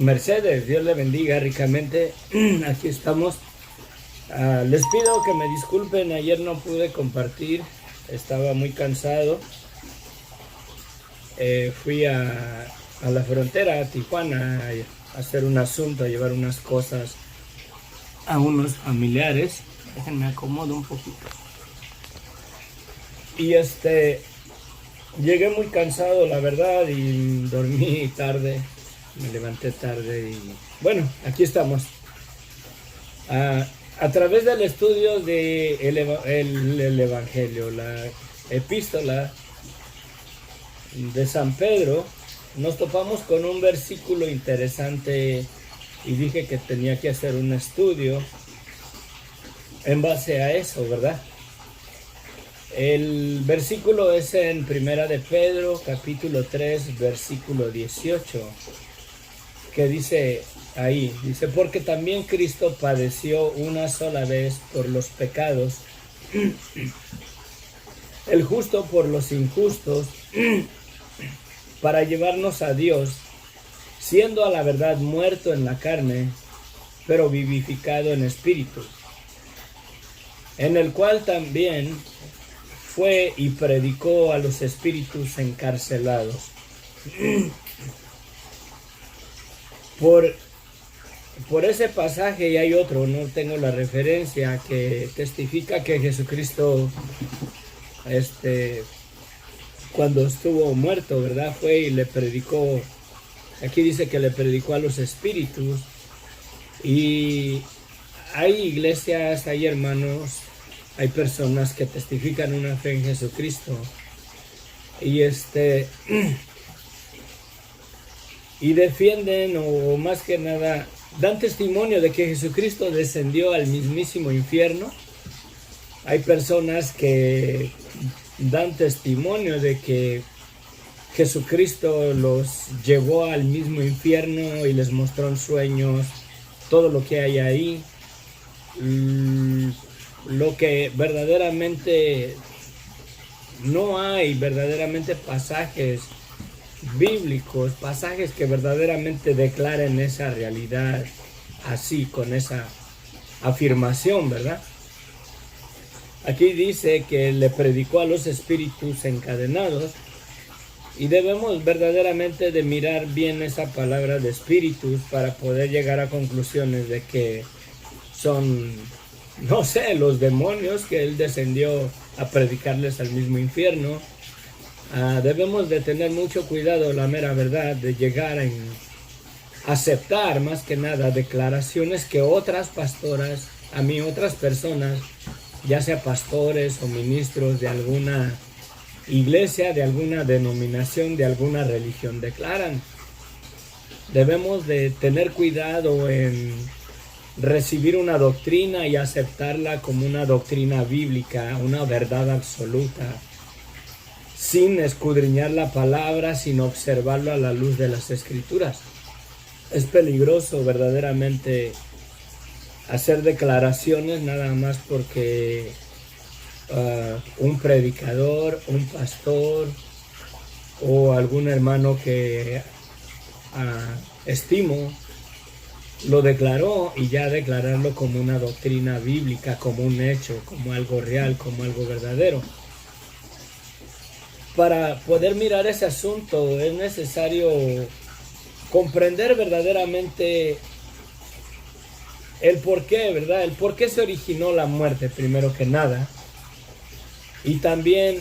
Mercedes, Dios le bendiga ricamente. Aquí estamos. Les pido que me disculpen, ayer no pude compartir, estaba muy cansado. Fui a la frontera, a Tijuana, a hacer un asunto, a llevar unas cosas a unos familiares. Déjenme acomodo un poquito. Y llegué muy cansado, la verdad, y dormí tarde. Me levanté tarde y bueno, aquí estamos. A través del estudio de el Evangelio, la epístola de San Pedro, nos topamos con un versículo interesante y dije que tenía que hacer un estudio en base a eso, ¿verdad? El versículo es en Primera de Pedro, capítulo 3, versículo 18. Que dice ahí, porque también Cristo padeció una sola vez por los pecados, el justo por los injustos, para llevarnos a Dios, siendo a la verdad muerto en la carne, pero vivificado en espíritu, en el cual también fue y predicó a los espíritus encarcelados. Por ese pasaje, y hay otro, no tengo la referencia, que testifica que Jesucristo, cuando estuvo muerto, ¿verdad? Fue y le predicó, aquí dice que le predicó a los espíritus, y hay iglesias, hay hermanos, hay personas que testifican una fe en Jesucristo, y y defienden, o más que nada dan testimonio de que Jesucristo descendió al mismísimo infierno. Hay personas que dan testimonio de que Jesucristo los llevó al mismo infierno y les mostró en sueños todo lo que hay ahí. Lo que verdaderamente no hay, verdaderamente pasajes bíblicos, pasajes que verdaderamente declaren esa realidad así, con esa afirmación, ¿verdad? Aquí dice que le predicó a los espíritus encadenados, y debemos verdaderamente de mirar bien esa palabra de espíritus para poder llegar a conclusiones de que son, no sé, los demonios que él descendió a predicarles al mismo infierno. Debemos de tener mucho cuidado, la mera verdad, de llegar a aceptar más que nada declaraciones que otras pastoras, otras personas, ya sea pastores o ministros de alguna iglesia, de alguna denominación, de alguna religión, declaran. Debemos de tener cuidado en recibir una doctrina y aceptarla como una doctrina bíblica, una verdad absoluta, sin escudriñar la palabra, sin observarlo a la luz de las Escrituras. Es peligroso verdaderamente hacer declaraciones nada más porque un predicador, un pastor o algún hermano que estimo lo declaró, y ya declararlo como una doctrina bíblica, como un hecho, como algo real, como algo verdadero. Para poder mirar ese asunto es necesario comprender verdaderamente el por qué, ¿verdad? El por qué se originó la muerte, primero que nada. Y también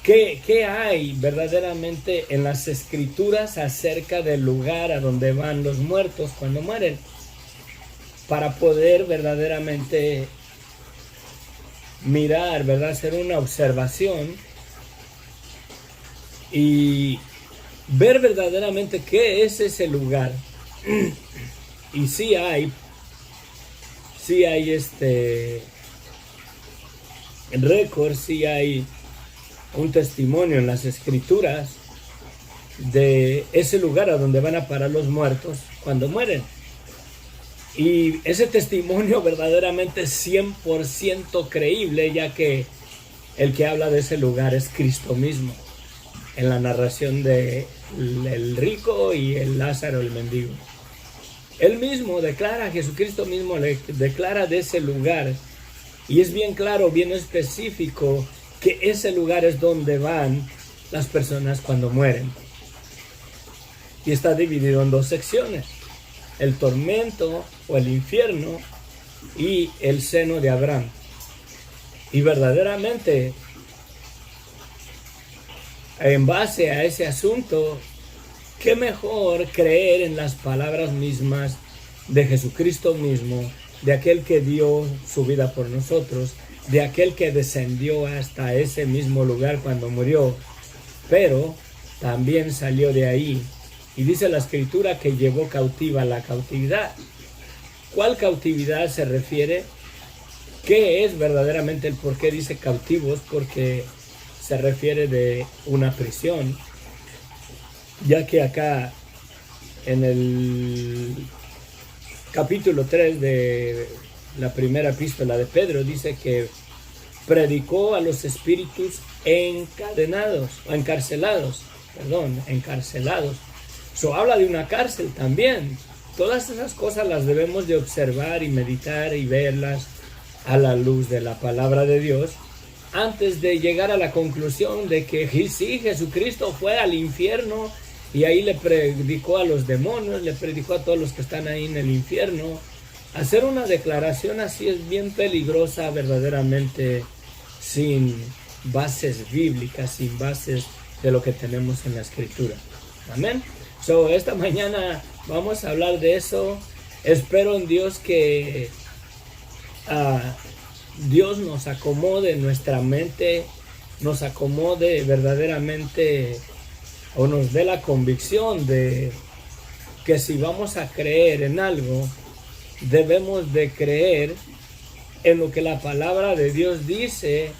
qué hay verdaderamente en las Escrituras acerca del lugar a donde van los muertos cuando mueren, para poder verdaderamente mirar, ¿verdad? Hacer una observación y ver verdaderamente qué es ese lugar. Y sí hay récord, sí hay un testimonio en las Escrituras de ese lugar a donde van a parar los muertos cuando mueren. Y ese testimonio verdaderamente es 100% creíble, ya que el que habla de ese lugar es Cristo mismo. En la narración de el rico y el Lázaro, el mendigo. Él mismo declara, Jesucristo mismo le declara de ese lugar, y es bien claro, bien específico, que ese lugar es donde van las personas cuando mueren. Y está dividido en dos secciones: el tormento o el infierno y el seno de Abraham. Y verdaderamente, en base a ese asunto, qué mejor creer en las palabras mismas de Jesucristo mismo, de aquel que dio su vida por nosotros, de aquel que descendió hasta ese mismo lugar cuando murió, pero también salió de ahí. Y dice la Escritura que llevó cautiva la cautividad. ¿Cuál cautividad se refiere? ¿Qué es verdaderamente el por qué dice cautivos? Porque se refiere de una prisión, ya que acá en el capítulo 3 de la primera epístola de Pedro dice que predicó a los espíritus encadenados, o encarcelados. Eso habla de una cárcel también. Todas esas cosas las debemos de observar y meditar y verlas a la luz de la palabra de Dios, antes de llegar a la conclusión de que sí, Jesucristo fue al infierno y ahí le predicó a los demonios, le predicó a todos los que están ahí en el infierno. Hacer una declaración así es bien peligrosa, verdaderamente, sin bases bíblicas, sin bases de lo que tenemos en la Escritura. Amén. Esta mañana vamos a hablar de eso. Espero en Dios que Dios nos acomode nuestra mente, nos acomode verdaderamente, o nos dé la convicción de que si vamos a creer en algo, debemos de creer en lo que la palabra de Dios dice,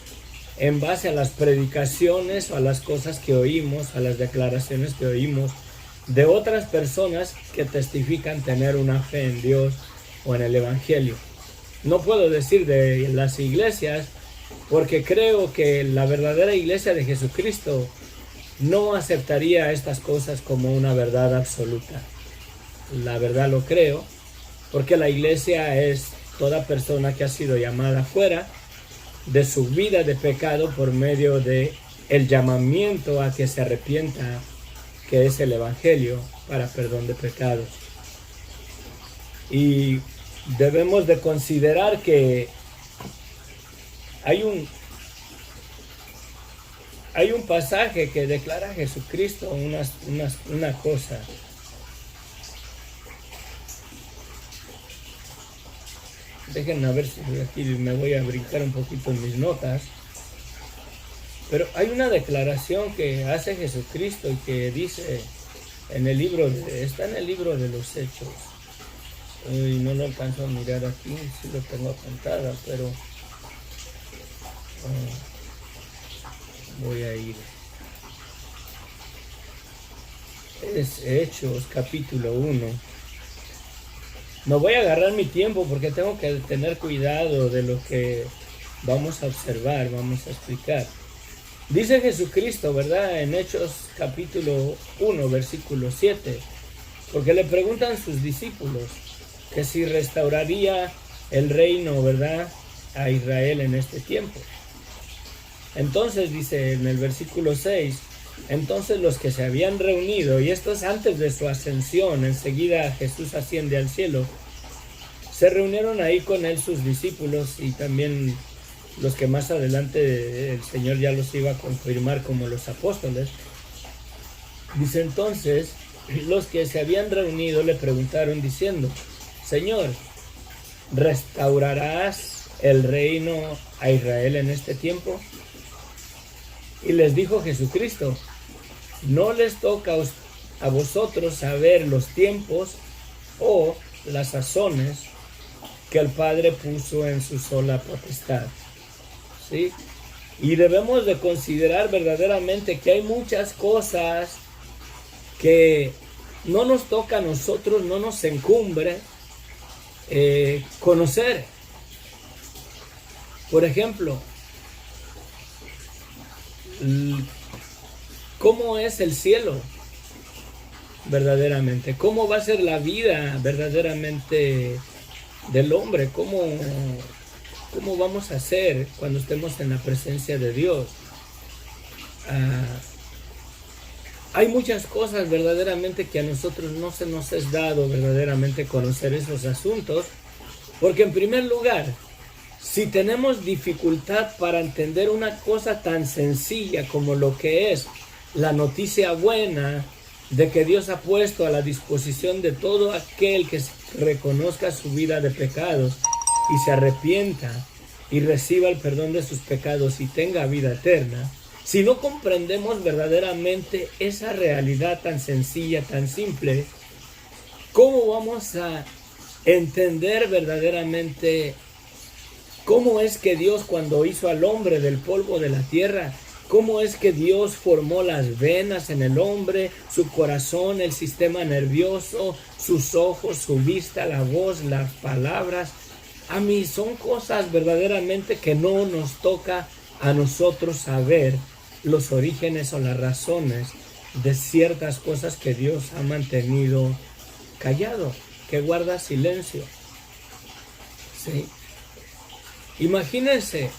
en base a las predicaciones o a las cosas que oímos, a las declaraciones que oímos de otras personas que testifican tener una fe en Dios o en el Evangelio. No puedo decir de las iglesias, porque creo que la verdadera iglesia de Jesucristo no aceptaría estas cosas como una verdad absoluta. La verdad lo creo, porque la iglesia es toda persona que ha sido llamada fuera de su vida de pecado por medio de el llamamiento a que se arrepienta, que es el Evangelio para perdón de pecados. Y debemos de considerar que hay un pasaje que declara a Jesucristo una cosa. Déjenme ver si aquí me voy a brincar un poquito en mis notas. Pero hay una declaración que hace Jesucristo y que dice en el libro, está en el libro de los Hechos. Y no lo alcanzo a mirar aquí, sí lo tengo apuntado, pero voy a ir. Es Hechos capítulo 1. No voy a agarrar mi tiempo porque tengo que tener cuidado de lo que vamos a observar, vamos a explicar. Dice Jesucristo, ¿verdad? En Hechos capítulo 1, versículo 7, porque le preguntan sus discípulos que si restauraría el reino, ¿verdad?, a Israel en este tiempo. Entonces dice en el versículo 6, entonces los que se habían reunido, y esto es antes de su ascensión, enseguida Jesús asciende al cielo, se reunieron ahí con él sus discípulos y también los que más adelante el Señor ya los iba a confirmar como los apóstoles. Dice entonces, los que se habían reunido le preguntaron diciendo, Señor, ¿restaurarás el reino a Israel en este tiempo? Y les dijo Jesucristo, no les toca a vosotros saber los tiempos o las sazones que el Padre puso en su sola potestad. ¿Sí? Y debemos de considerar verdaderamente que hay muchas cosas que no nos toca a nosotros, no nos encumbre conocer. Por ejemplo, ¿cómo es el cielo? verdaderamente? ¿Cómo va a ser la vida verdaderamente del hombre? ¿Cómo vamos a ser cuando estemos en la presencia de Dios? Hay muchas cosas verdaderamente que a nosotros no se nos es dado verdaderamente conocer esos asuntos, porque en primer lugar, si tenemos dificultad para entender una cosa tan sencilla como lo que es la noticia buena de que Dios ha puesto a la disposición de todo aquel que reconozca su vida de pecados y se arrepienta y reciba el perdón de sus pecados y tenga vida eterna, si no comprendemos verdaderamente esa realidad tan sencilla, tan simple, ¿cómo vamos a entender verdaderamente cómo es que Dios, cuando hizo al hombre del polvo de la tierra, cómo es que Dios formó las venas en el hombre, su corazón, el sistema nervioso, sus ojos, su vista, la voz, las palabras? A mí son cosas verdaderamente que no nos toca a nosotros saber los orígenes o las razones de ciertas cosas que Dios ha mantenido callado, que guarda silencio. ¿Sí? Imagínense,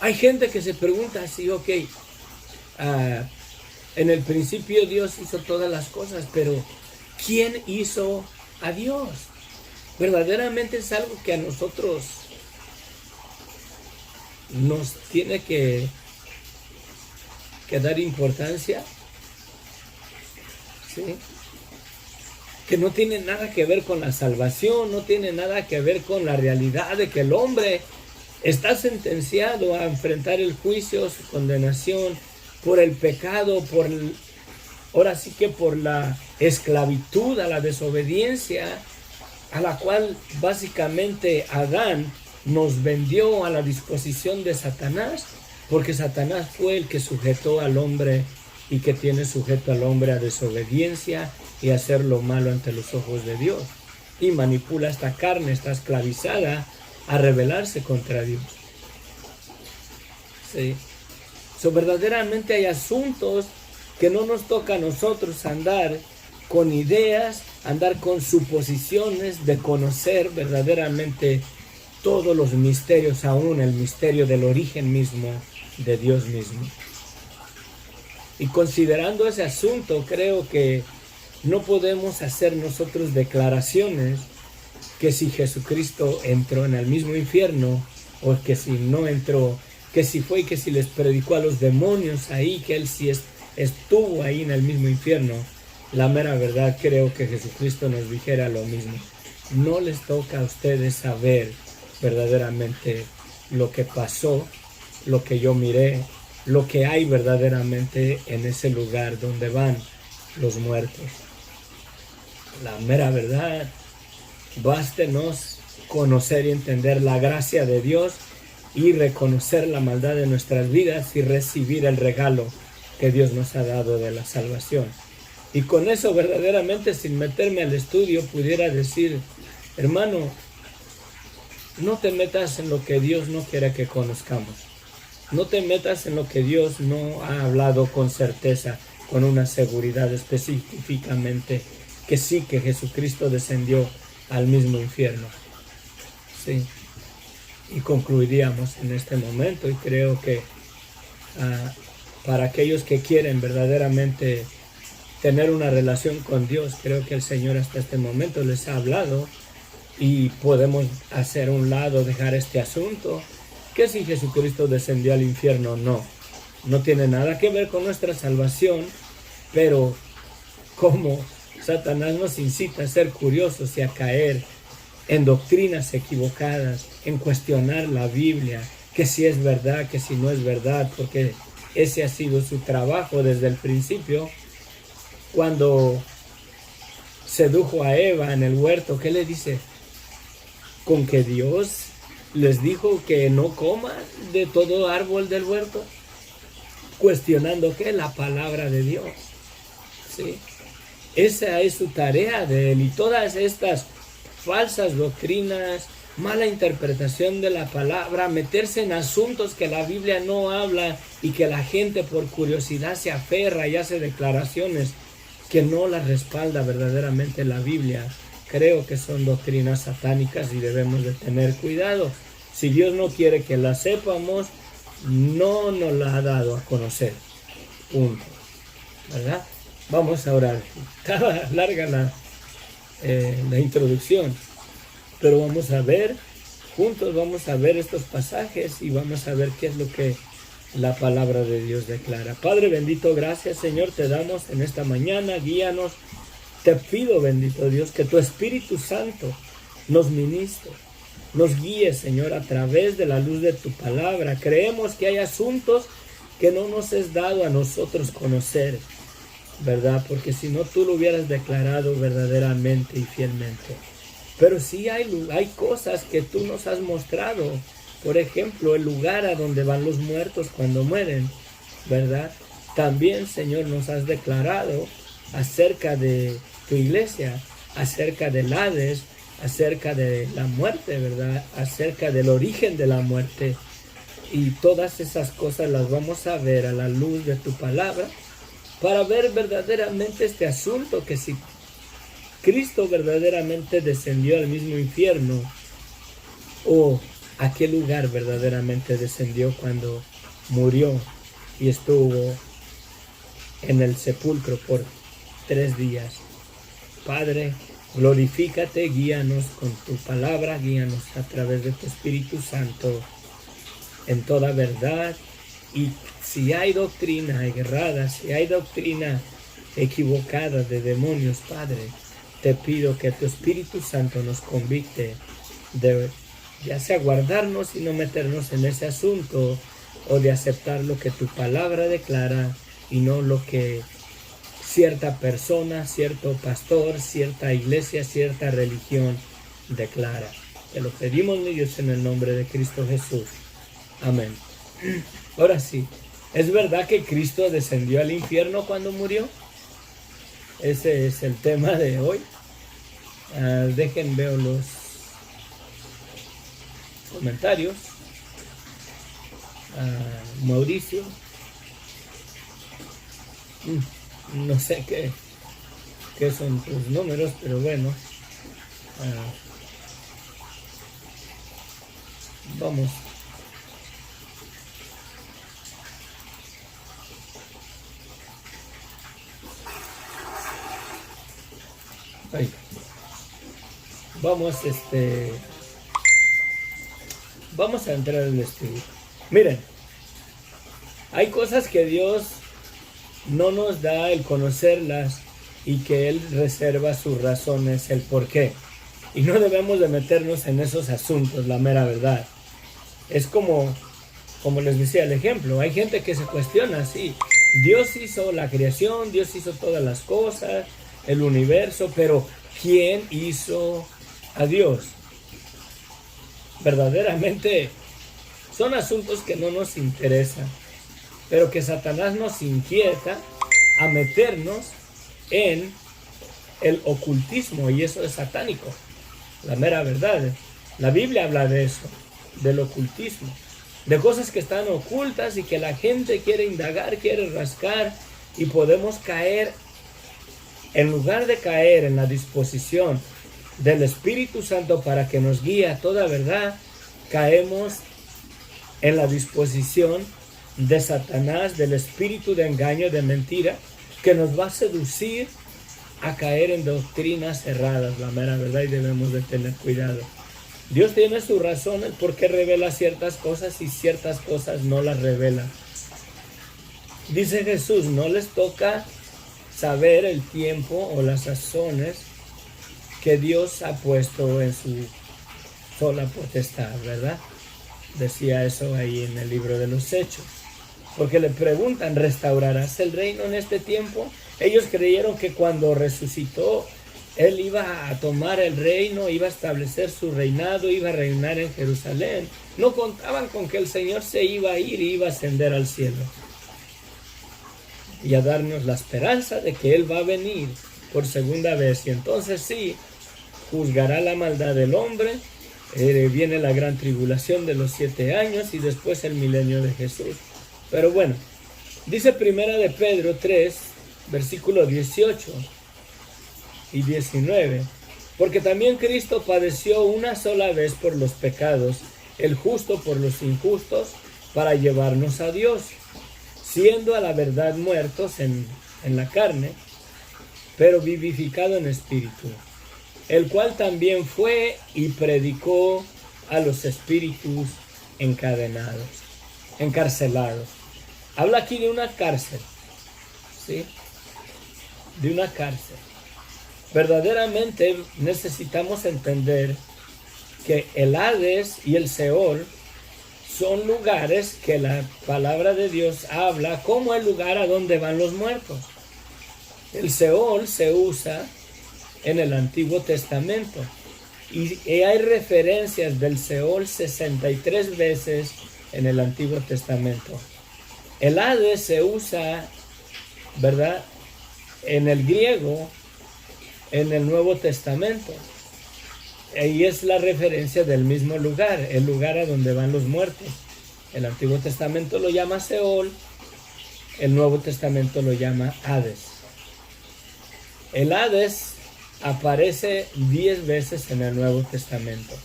hay gente que se pregunta así, ok, en el principio Dios hizo todas las cosas, pero ¿quién hizo a Dios? Verdaderamente es algo que a nosotros nos tiene que dar importancia, ¿sí? Que no tiene nada que ver con la salvación, no tiene nada que ver con la realidad de que el hombre está sentenciado a enfrentar el juicio, su condenación por el pecado, ahora sí que por la esclavitud a la desobediencia, a la cual básicamente Adán nos vendió a la disposición de Satanás, porque Satanás fue el que sujetó al hombre y que tiene sujeto al hombre a desobediencia y a hacer lo malo ante los ojos de Dios, y manipula esta carne, está esclavizada a rebelarse contra Dios. Sí. Verdaderamente hay asuntos que no nos toca a nosotros andar con ideas, andar con suposiciones de conocer verdaderamente todos los misterios, aún el misterio del origen mismo de Dios mismo. Y considerando ese asunto, creo que no podemos hacer nosotros declaraciones que si Jesucristo entró en el mismo infierno, o que si no entró, que si fue y que si les predicó a los demonios ahí, que él sí estuvo ahí en el mismo infierno. La mera verdad, creo que Jesucristo nos dijera lo mismo. No les toca a ustedes saber verdaderamente lo que pasó, lo que yo miré, lo que hay verdaderamente en ese lugar donde van los muertos. La mera verdad, bástenos conocer y entender la gracia de Dios y reconocer la maldad de nuestras vidas y recibir el regalo que Dios nos ha dado de la salvación. Y con eso verdaderamente, sin meterme al estudio, pudiera decir, hermano, no te metas en lo que Dios no quiere que conozcamos. No te metas en lo que Dios no ha hablado con certeza, con una seguridad específicamente, que sí, que Jesucristo descendió al mismo infierno. Sí. Y concluiríamos en este momento, y creo que para aquellos que quieren verdaderamente tener una relación con Dios, creo que el Señor hasta este momento les ha hablado, y podemos hacer un lado, dejar este asunto, que si Jesucristo descendió al infierno, no tiene nada que ver con nuestra salvación, pero como Satanás nos incita a ser curiosos y a caer en doctrinas equivocadas, en cuestionar la Biblia, que si es verdad, que si no es verdad, porque ese ha sido su trabajo desde el principio. Cuando sedujo a Eva en el huerto, ¿qué le dice? Con que Dios les dijo que no coman de todo árbol del huerto, cuestionando ¿qué? La palabra de Dios. ¿Sí? Esa es su tarea de él, y todas estas falsas doctrinas, mala interpretación de la palabra, meterse en asuntos que la Biblia no habla y que la gente por curiosidad se aferra y hace declaraciones que no las respalda verdaderamente la Biblia. Creo que son doctrinas satánicas y debemos de tener cuidado. Si Dios no quiere que las sepamos, no nos la ha dado a conocer. Punto. ¿Verdad? Vamos a orar. Estaba larga la introducción, pero vamos a ver, juntos vamos a ver estos pasajes y vamos a ver qué es lo que la palabra de Dios declara. Padre bendito, gracias Señor, te damos en esta mañana, guíanos. Te pido, bendito Dios, que tu Espíritu Santo nos ministre, nos guíe, Señor, a través de la luz de tu palabra. Creemos que hay asuntos que no nos es dado a nosotros conocer, ¿verdad? Porque si no, tú lo hubieras declarado verdaderamente y fielmente. Pero sí hay cosas que tú nos has mostrado. Por ejemplo, el lugar a donde van los muertos cuando mueren, ¿verdad? También, Señor, nos has declarado acerca de tu iglesia, acerca del Hades, acerca de la muerte, ¿verdad? Acerca del origen de la muerte. Y todas esas cosas las vamos a ver a la luz de tu palabra, para ver verdaderamente este asunto, que si Cristo verdaderamente descendió al mismo infierno, o a qué lugar verdaderamente descendió cuando murió y estuvo en el sepulcro por 3 días. Padre, glorifícate, guíanos con tu palabra, guíanos a través de tu Espíritu Santo en toda verdad. Y si hay doctrina errada, si hay doctrina equivocada de demonios, Padre, te pido que tu Espíritu Santo nos convicte de ya sea guardarnos y no meternos en ese asunto, o de aceptar lo que tu palabra declara y no lo que cierta persona, cierto pastor, cierta iglesia, cierta religión declara. Te lo pedimos, mi Dios, en el nombre de Cristo Jesús. Amén. Ahora sí, ¿es verdad que Cristo descendió al infierno cuando murió? Ese es el tema de hoy. Veo los comentarios. Mauricio. No sé qué son tus números, pero bueno. Vamos. Ahí. Vamos a entrar en el estudio. Miren, hay cosas que Dios no nos da el conocerlas y que Él reserva sus razones, el por qué. Y no debemos de meternos en esos asuntos, la mera verdad. Es como les decía el ejemplo, hay gente que se cuestiona así. Dios hizo la creación, Dios hizo todas las cosas, el universo, pero ¿quién hizo a Dios? Verdaderamente son asuntos que no nos interesan, pero que Satanás nos inquieta a meternos en el ocultismo, y eso es satánico, la mera verdad. La Biblia habla de eso, del ocultismo, de cosas que están ocultas y que la gente quiere indagar, quiere rascar, y podemos caer, en lugar de caer en la disposición del Espíritu Santo para que nos guíe a toda verdad, caemos en la disposición de Satanás, del espíritu de engaño, de mentira, que nos va a seducir a caer en doctrinas erradas, la mera verdad, y debemos de tener cuidado. Dios tiene sus razones por qué revela ciertas cosas y ciertas cosas no las revela. Dice Jesús, no les toca saber el tiempo o las sazones que Dios ha puesto en su sola potestad, ¿verdad? Decía eso ahí en el libro de los Hechos. Porque le preguntan, ¿restaurarás el reino en este tiempo? Ellos creyeron que cuando resucitó, Él iba a tomar el reino, iba a establecer su reinado, iba a reinar en Jerusalén. No contaban con que el Señor se iba a ir y iba a ascender al cielo. Y a darnos la esperanza de que Él va a venir por segunda vez. Y entonces sí, juzgará la maldad del hombre Viene la gran tribulación de los 7 años y después el milenio de Jesús. Pero bueno, dice primera de Pedro 3, versículo 18 y 19. Porque también Cristo padeció una sola vez por los pecados, el justo por los injustos, para llevarnos a Dios, siendo a la verdad muertos en la carne, pero vivificado en espíritu, el cual también fue y predicó a los espíritus encarcelados. Habla aquí de una cárcel, ¿sí? De una cárcel. Verdaderamente necesitamos entender que el Hades y el Seol son lugares que la palabra de Dios habla como el lugar a donde van los muertos. El Seol se usa en el Antiguo Testamento y hay referencias del Seol 63 veces en el Antiguo Testamento. El Hades se usa, ¿verdad?, en el griego en el Nuevo Testamento. Y es la referencia del mismo lugar, el lugar a donde van los muertos. El Antiguo Testamento lo llama Seol, el Nuevo Testamento lo llama Hades. El Hades aparece 10 veces en el Nuevo Testamento.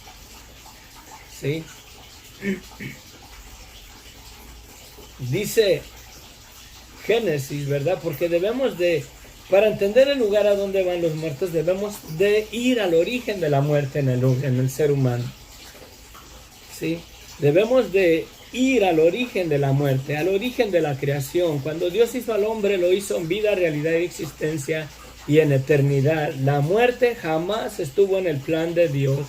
¿Sí? Dice Génesis, ¿verdad? Porque para entender el lugar a donde van los muertos, debemos de ir al origen de la muerte en el ser humano. ¿Sí? Debemos de ir al origen de la muerte, al origen de la creación. Cuando Dios hizo al hombre, lo hizo en vida, realidad y existencia y en eternidad. La muerte jamás estuvo en el plan de Dios,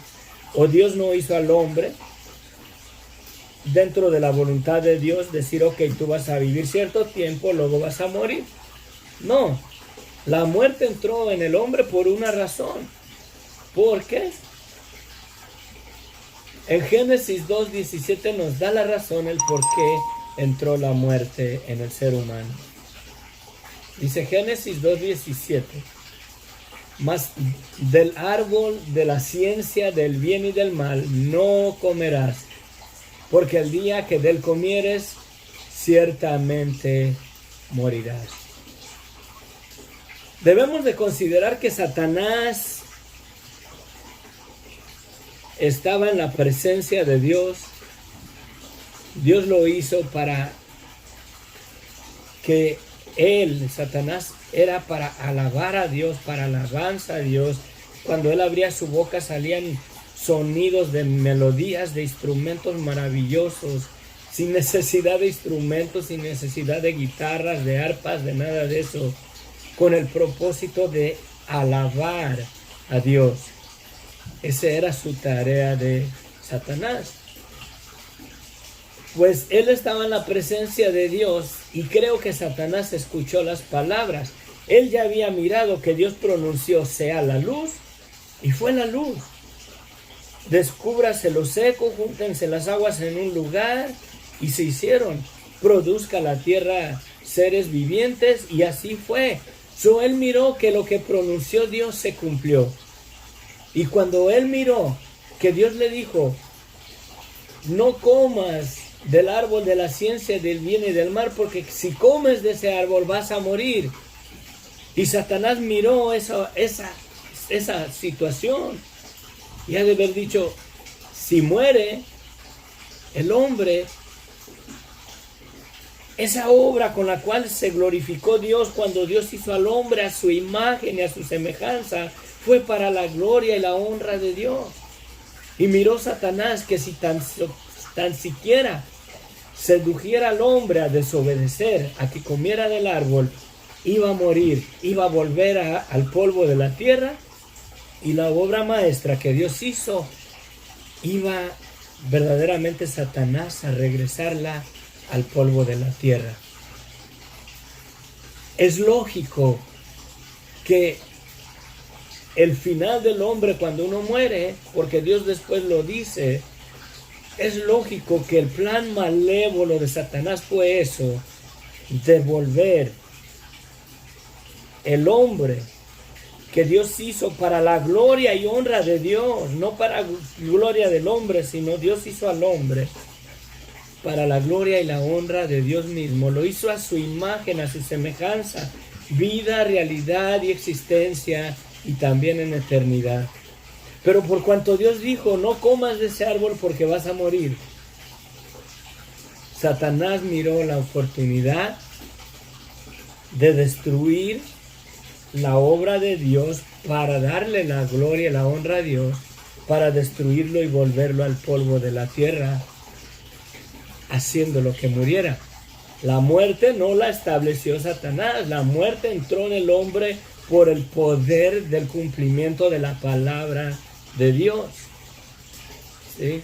o Dios no hizo al hombre dentro de la voluntad de Dios decir, ok, tú vas a vivir cierto tiempo, luego vas a morir. No. La muerte entró en el hombre por una razón. ¿Por qué? En Génesis 2:17 nos da la razón el por qué entró la muerte en el ser humano. Dice Génesis 2:17: mas del árbol de la ciencia del bien y del mal no comerás, porque el día que de él comieres, ciertamente morirás. Debemos de considerar que Satanás estaba en la presencia de Dios. Dios lo hizo para que Satanás, era para alabar a Dios, para alabanza a Dios. Cuando él abría su boca salían sonidos de melodías, de instrumentos maravillosos, sin necesidad de instrumentos, sin necesidad de guitarras, de arpas, de nada de eso, con el propósito de alabar a Dios. Esa era su tarea de Satanás. Pues él estaba en la presencia de Dios y creo que Satanás escuchó las palabras. Él ya había mirado que Dios pronunció sea la luz y fue la luz. Descúbrase lo seco, júntense las aguas en un lugar y se hicieron. Produzca la tierra seres vivientes y así fue. Él miró que lo que pronunció Dios se cumplió. Y cuando él miró que Dios le dijo, no comas del árbol de la ciencia del bien y del mal, porque si comes de ese árbol vas a morir. Y Satanás miró esa situación y ha de haber dicho, si muere el hombre, esa obra con la cual se glorificó Dios cuando Dios hizo al hombre a su imagen y a su semejanza, fue para la gloria y la honra de Dios. Y miró Satanás que si tan siquiera sedujera al hombre a desobedecer, a que comiera del árbol, iba a morir, iba a volver al polvo de la tierra, y la obra maestra que Dios hizo, iba verdaderamente Satanás a regresarla al polvo de la tierra. Es lógico que el final del hombre cuando uno muere, porque Dios después lo dice, es lógico que el plan malévolo de Satanás fue eso, devolver el hombre que Dios hizo para la gloria y honra de Dios, no para gloria del hombre, sino Dios hizo al hombre para la gloria y la honra de Dios mismo. Lo hizo a su imagen, a su semejanza, vida, realidad y existencia, y también en eternidad. Pero por cuanto Dios dijo, no comas de ese árbol porque vas a morir, Satanás miró la oportunidad de destruir la obra de Dios para darle la gloria y la honra a Dios, para destruirlo y volverlo al polvo de la tierra, haciéndolo que muriera. La muerte no la estableció Satanás, la muerte entró en el hombre por el poder del cumplimiento de la palabra de Dios. ¿Sí?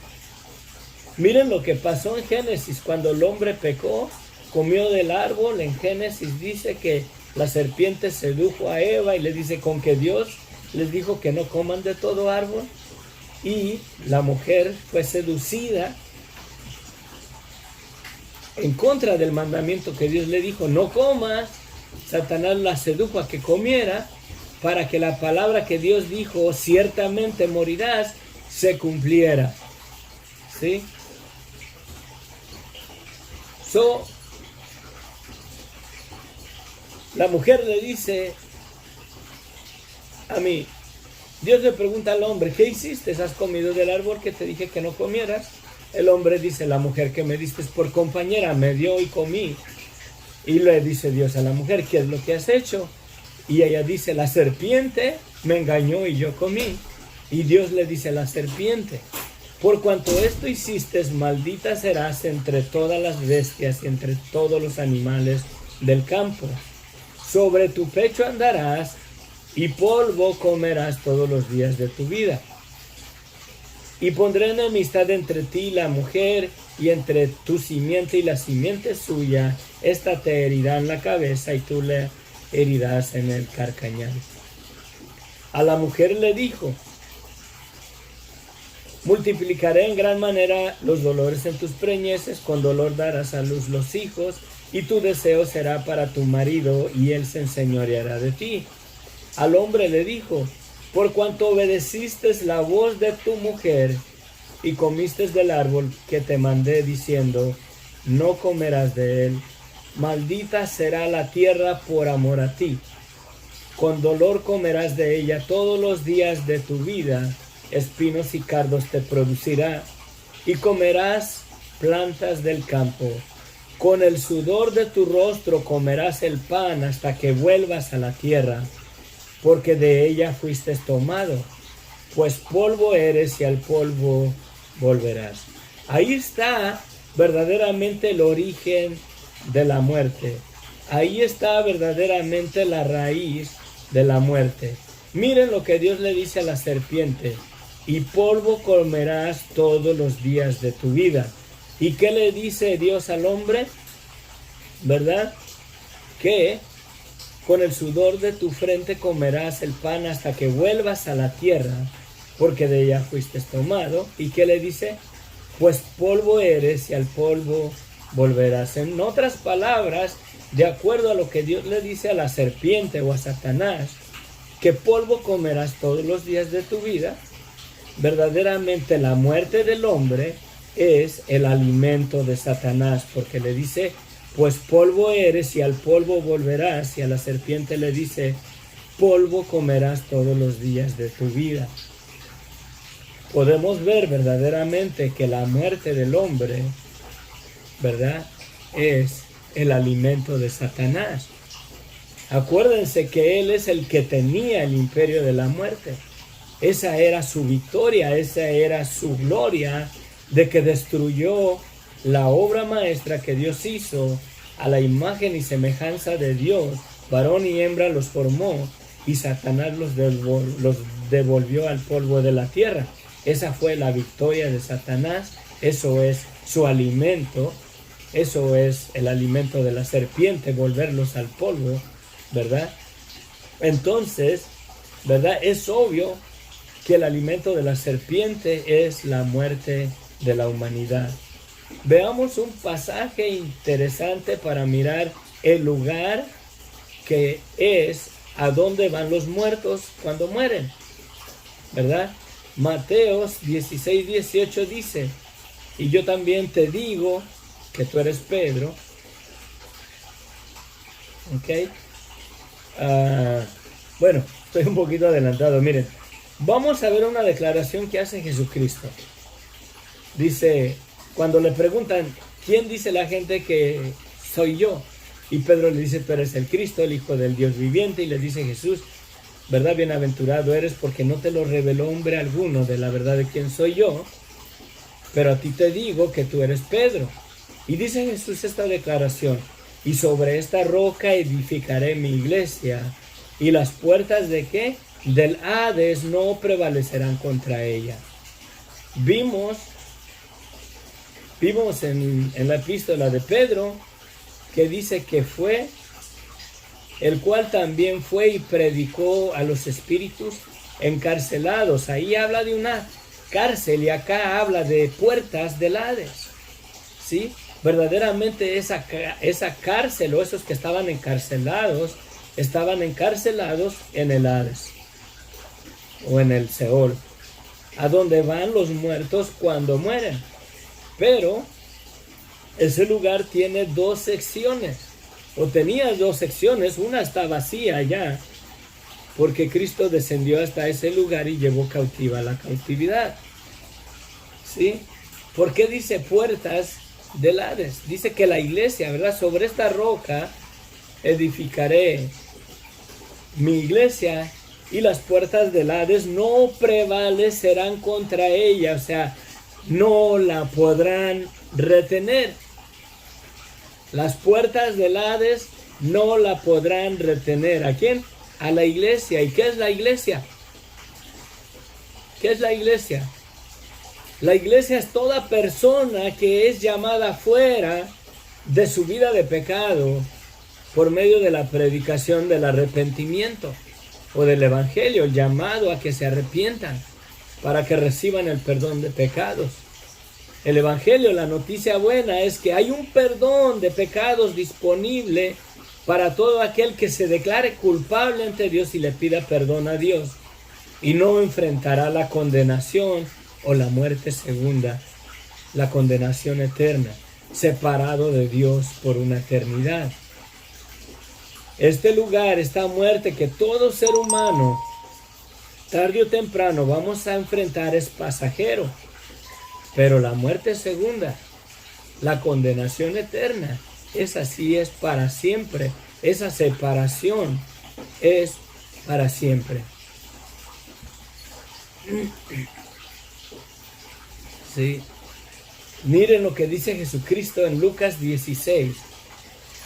Miren lo que pasó en Génesis, cuando el hombre pecó, comió del árbol. En Génesis dice que la serpiente sedujo a Eva y le dice con que Dios les dijo que no coman de todo árbol, y la mujer fue seducida en contra del mandamiento que Dios le dijo, no comas. Satanás la sedujo a que comiera para que la palabra que Dios dijo, ciertamente morirás, se cumpliera. ¿Sí? La mujer le dice a mí, Dios le pregunta al hombre, ¿qué hiciste? ¿Has comido del árbol que te dije que no comieras? El hombre dice, la mujer que me diste por compañera me dio y comí. Y le dice Dios a la mujer, ¿qué es lo que has hecho? Y ella dice, la serpiente me engañó y yo comí. Y Dios le dice a la serpiente, por cuanto esto hiciste, maldita serás entre todas las bestias y entre todos los animales del campo. Sobre tu pecho andarás y polvo comerás todos los días de tu vida. Y pondré enemistad entre ti y la mujer, y entre tu simiente y la simiente suya. Esta te herirá en la cabeza y tú le herirás en el carcañal. A la mujer le dijo, multiplicaré en gran manera los dolores en tus preñeces, con dolor darás a luz los hijos, y tu deseo será para tu marido, y él se enseñoreará de ti. Al hombre le dijo, por cuanto obedeciste la voz de tu mujer, y comiste del árbol que te mandé diciendo, no comerás de él, maldita será la tierra por amor a ti. Con dolor comerás de ella todos los días de tu vida, espinos y cardos te producirá, y comerás plantas del campo. Con el sudor de tu rostro comerás el pan hasta que vuelvas a la tierra, porque de ella fuiste tomado, pues polvo eres y al polvo volverás. Ahí está verdaderamente el origen de la muerte. Ahí está verdaderamente la raíz de la muerte. Miren lo que Dios le dice a la serpiente, y polvo comerás todos los días de tu vida. ¿Y qué le dice Dios al hombre? ¿Verdad? Que con el sudor de tu frente comerás el pan hasta que vuelvas a la tierra, porque de ella fuiste tomado. ¿Y qué le dice? Pues polvo eres y al polvo volverás. En otras palabras, de acuerdo a lo que Dios le dice a la serpiente o a Satanás, que polvo comerás todos los días de tu vida, verdaderamente la muerte del hombre es el alimento de Satanás, porque le dice, pues polvo eres y al polvo volverás, y a la serpiente le dice, polvo comerás todos los días de tu vida. Podemos ver verdaderamente que la muerte del hombre, ¿verdad?, es el alimento de Satanás. Acuérdense que él es el que tenía el imperio de la muerte. Esa era su victoria, esa era su gloria, de que destruyó la obra maestra que Dios hizo a la imagen y semejanza de Dios. Varón y hembra los formó, y Satanás los devolvió al polvo de la tierra. Esa fue la victoria de Satanás. Eso es su alimento. Eso es el alimento de la serpiente, volverlos al polvo, ¿verdad? Entonces, ¿verdad?, es obvio que el alimento de la serpiente es la muerte de la humanidad. Veamos un pasaje interesante para mirar el lugar que es a dónde van los muertos cuando mueren, ¿verdad? Mateos 16:18 dice, y yo también te digo que tú eres Pedro, ¿ok? Bueno, estoy un poquito adelantado, miren. Vamos a ver una declaración que hace Jesucristo. Dice, cuando le preguntan, ¿quién dice la gente que soy yo? Y Pedro le dice, tú eres el Cristo, el Hijo del Dios viviente. Y le dice Jesús, ¿verdad? Bienaventurado eres porque no te lo reveló hombre alguno de la verdad de quién soy yo, pero a ti te digo que tú eres Pedro. Y dice Jesús esta declaración, y sobre esta roca edificaré mi iglesia, y las puertas ¿de qué? Del Hades no prevalecerán contra ella. Vimos en la epístola de Pedro que dice que fue, el cual también fue y predicó a los espíritus encarcelados. Ahí habla de una cárcel y acá habla de puertas del Hades, ¿sí? Verdaderamente esa cárcel o esos que estaban encarcelados en el Hades o en el Seol, a donde van los muertos cuando mueren. Pero ese lugar tiene dos secciones, o tenía dos secciones. Una está vacía ya, porque Cristo descendió hasta ese lugar y llevó cautiva la cautividad, ¿sí? ¿Por qué dice puertas del Hades? Dice que la iglesia, ¿verdad? Sobre esta roca edificaré mi iglesia y las puertas del Hades no prevalecerán contra ella, o sea, no la podrán retener. Las puertas del Hades no la podrán retener. ¿A quién? A la iglesia. ¿Y qué es la iglesia? ¿Qué es la iglesia? La iglesia es toda persona que es llamada fuera de su vida de pecado por medio de la predicación del arrepentimiento o del evangelio, el llamado a que se arrepientan para que reciban el perdón de pecados. El evangelio, la noticia buena es que hay un perdón de pecados disponible para todo aquel que se declare culpable ante Dios y le pida perdón a Dios, y no enfrentará la condenación o la muerte segunda, la condenación eterna, separado de Dios por una eternidad. Este lugar, esta muerte que todo ser humano tarde o temprano vamos a enfrentar, es pasajero. Pero la muerte segunda, la condenación eterna, esa sí es para siempre. Esa separación es para siempre. Sí. Miren lo que dice Jesucristo en Lucas 16.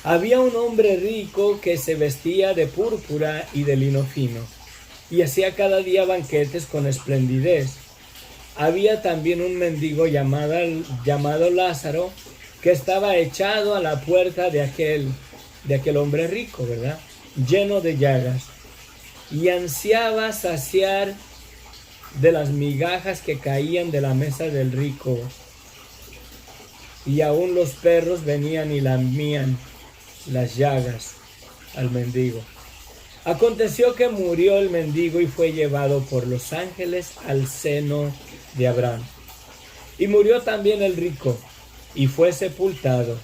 Había un hombre rico que se vestía de púrpura y de lino fino, y hacía cada día banquetes con esplendidez. Había también un mendigo llamado Lázaro, que estaba echado a la puerta de aquel hombre rico, ¿verdad? Lleno de llagas, y ansiaba saciar de las migajas que caían de la mesa del rico. Y aún los perros venían y lamían las llagas al mendigo. Aconteció que murió el mendigo y fue llevado por los ángeles al seno de Abraham. Y murió también el rico y fue sepultado.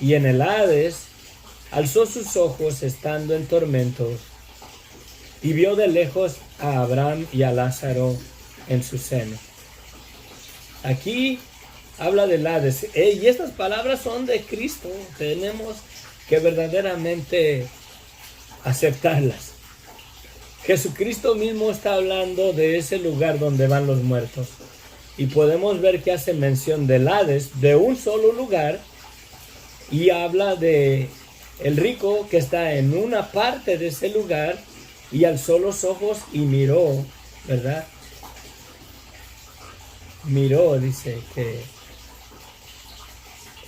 Y en el Hades alzó sus ojos estando en tormentos y vio de lejos a Abraham y a Lázaro en su seno. Aquí habla del Hades. Y estas palabras son de Cristo. Tenemos que verdaderamente aceptarlas. Jesucristo mismo está hablando de ese lugar donde van los muertos. Y podemos ver que hace mención del Hades, de un solo lugar, y habla de el rico que está en una parte de ese lugar y alzó los ojos y miró, ¿verdad? Miró, dice que,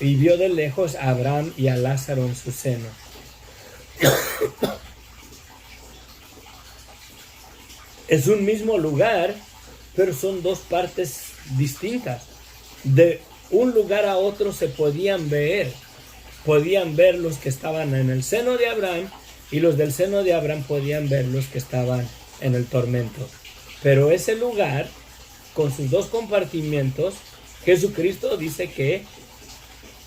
y vio de lejos a Abraham y a Lázaro en su seno. Es un mismo lugar, pero son dos partes distintas. De un lugar a otro se podían ver los que estaban en el seno de Abraham y los del seno de Abraham podían ver los que estaban en el tormento. Pero ese lugar, con sus dos compartimientos, Jesucristo dice que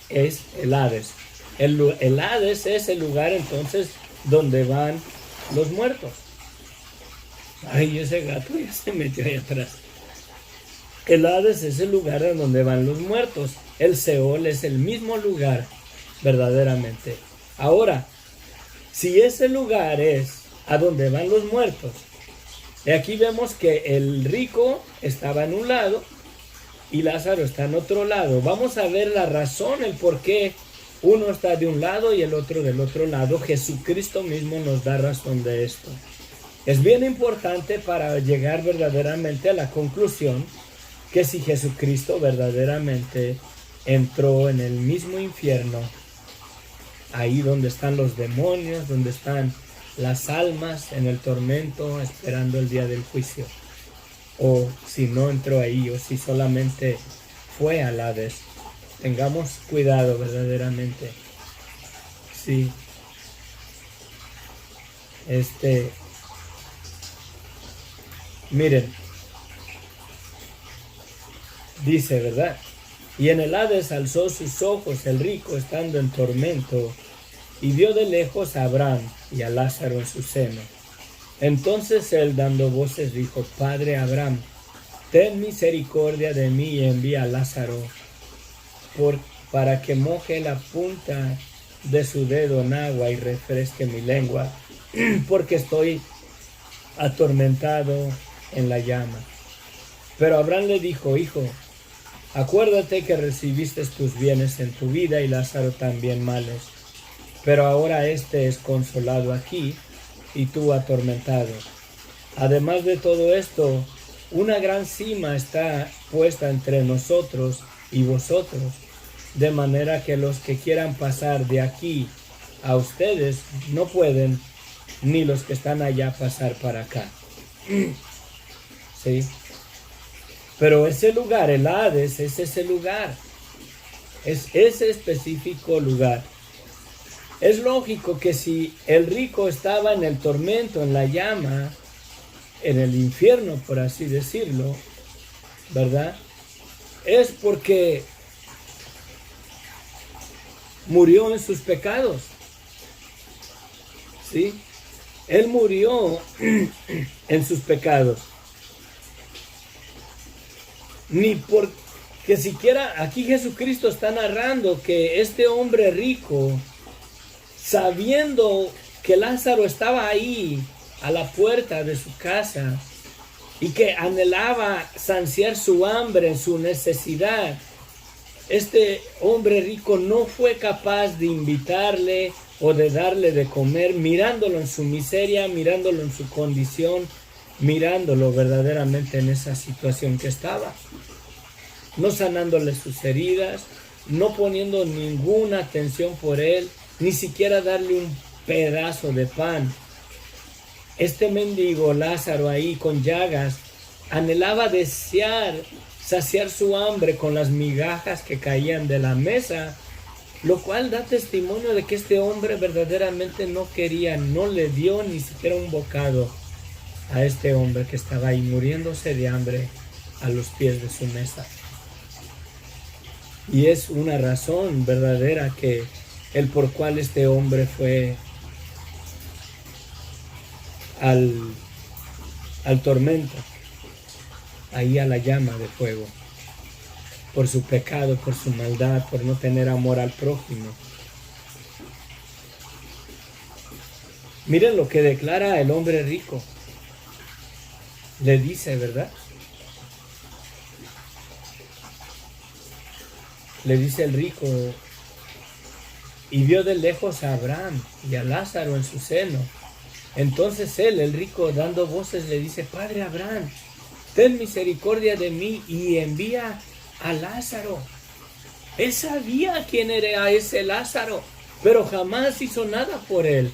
es el Hades. El Hades es el lugar entonces donde van los muertos. Ay, ese gato ya se metió ahí atrás. El Hades es el lugar en donde van los muertos. El Seol es el mismo lugar, verdaderamente. Ahora, si ese lugar es a donde van los muertos, y aquí vemos que el rico estaba en un lado y Lázaro está en otro lado. Vamos a ver la razón, el por qué uno está de un lado y el otro del otro lado. Jesucristo mismo nos da razón de esto. Es bien importante para llegar verdaderamente a la conclusión que si Jesucristo verdaderamente entró en el mismo infierno, ahí donde están los demonios, donde están las almas en el tormento esperando el día del juicio, o si no entró ahí, o si solamente fue al Hades, tengamos cuidado verdaderamente. Sí. Miren, dice, ¿verdad? Y en el Hades alzó sus ojos el rico estando en tormento, y vio de lejos a Abraham y a Lázaro en su seno. Entonces él, dando voces, dijo: Padre Abraham, ten misericordia de mí y envía a Lázaro para que moje la punta de su dedo en agua y refresque mi lengua, porque estoy atormentado en la llama. Pero Abraham le dijo: Hijo, acuérdate que recibiste tus bienes en tu vida y Lázaro también males. Pero ahora este es consolado aquí y tú atormentado. Además de todo esto, una gran sima está puesta entre nosotros y vosotros, de manera que los que quieran pasar de aquí a ustedes no pueden, ni los que están allá pasar para acá. ¿Sí? Pero ese lugar, el Hades, es ese lugar. Es ese específico lugar. Es lógico que si el rico estaba en el tormento, en la llama, en el infierno, por así decirlo, ¿verdad? Es porque murió en sus pecados. ¿Sí? Él murió en sus pecados. Ni porque siquiera aquí Jesucristo está narrando que este hombre rico, sabiendo que Lázaro estaba ahí a la puerta de su casa y que anhelaba saciar su hambre, su necesidad, este hombre rico no fue capaz de invitarle o de darle de comer, mirándolo en su miseria, mirándolo en su condición, mirándolo verdaderamente en esa situación que estaba, no sanándole sus heridas, no poniendo ninguna atención por él, ni siquiera darle un pedazo de pan. Este mendigo Lázaro ahí con llagas anhelaba saciar su hambre con las migajas que caían de la mesa, lo cual da testimonio de que este hombre verdaderamente no quería, no le dio ni siquiera un bocado a este hombre que estaba ahí muriéndose de hambre a los pies de su mesa. Y es una razón verdadera que el por cual este hombre fue al tormento, ahí a la llama de fuego, por su pecado, por su maldad, por no tener amor al prójimo. Miren lo que declara el hombre rico. Le dice, ¿verdad? Le dice el rico: y vio de lejos a Abraham y a Lázaro en su seno. Entonces él, el rico, dando voces, le dice: Padre Abraham, ten misericordia de mí y envía a Lázaro. Él sabía quién era ese Lázaro, pero jamás hizo nada por él.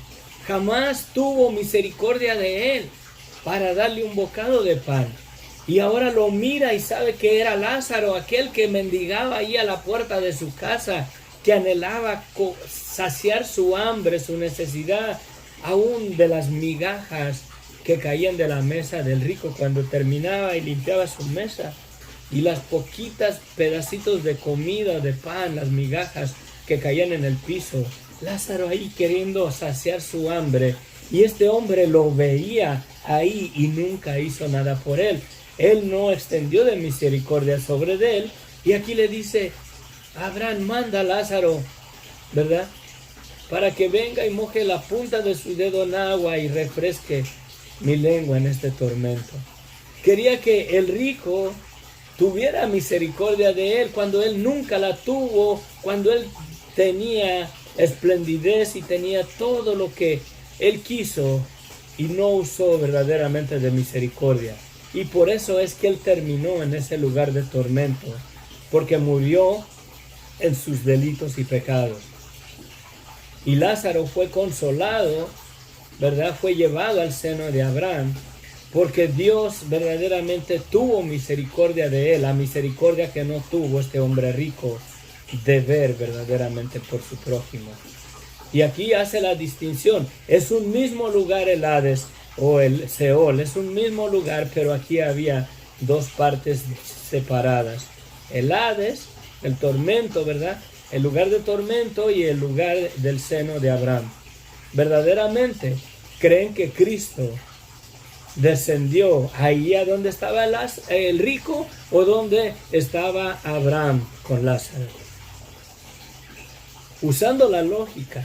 Jamás tuvo misericordia de él para darle un bocado de pan. Y ahora lo mira y sabe que era Lázaro, aquel que mendigaba ahí a la puerta de su casa, que anhelaba saciar su hambre, su necesidad, aún de las migajas que caían de la mesa del rico cuando terminaba y limpiaba su mesa, y las poquitas pedacitos de comida, de pan, las migajas que caían en el piso. Lázaro ahí queriendo saciar su hambre, y este hombre lo veía ahí y nunca hizo nada por él. Él no extendió de misericordia sobre él, y aquí le dice: Abraham, manda a Lázaro, ¿verdad?, para que venga y moje la punta de su dedo en agua y refresque mi lengua en este tormento. Quería que el rico tuviera misericordia de él cuando él nunca la tuvo, cuando él tenía esplendidez y tenía todo lo que él quiso y no usó verdaderamente de misericordia. Y por eso es que él terminó en ese lugar de tormento, porque murió en sus delitos y pecados. Y Lázaro fue consolado, ¿verdad? Fue llevado al seno de Abraham, porque Dios verdaderamente tuvo misericordia de él, la misericordia que no tuvo este hombre rico de ver verdaderamente por su prójimo. Y aquí hace la distinción. Es un mismo lugar el Hades o el Seol, es un mismo lugar, pero aquí había dos partes separadas. El Hades, el tormento, ¿verdad?, el lugar de tormento, y el lugar del seno de Abraham. Verdaderamente creen que Cristo descendió ahí a donde estaba el rico, o donde estaba Abraham con Lázaro. Usando la lógica,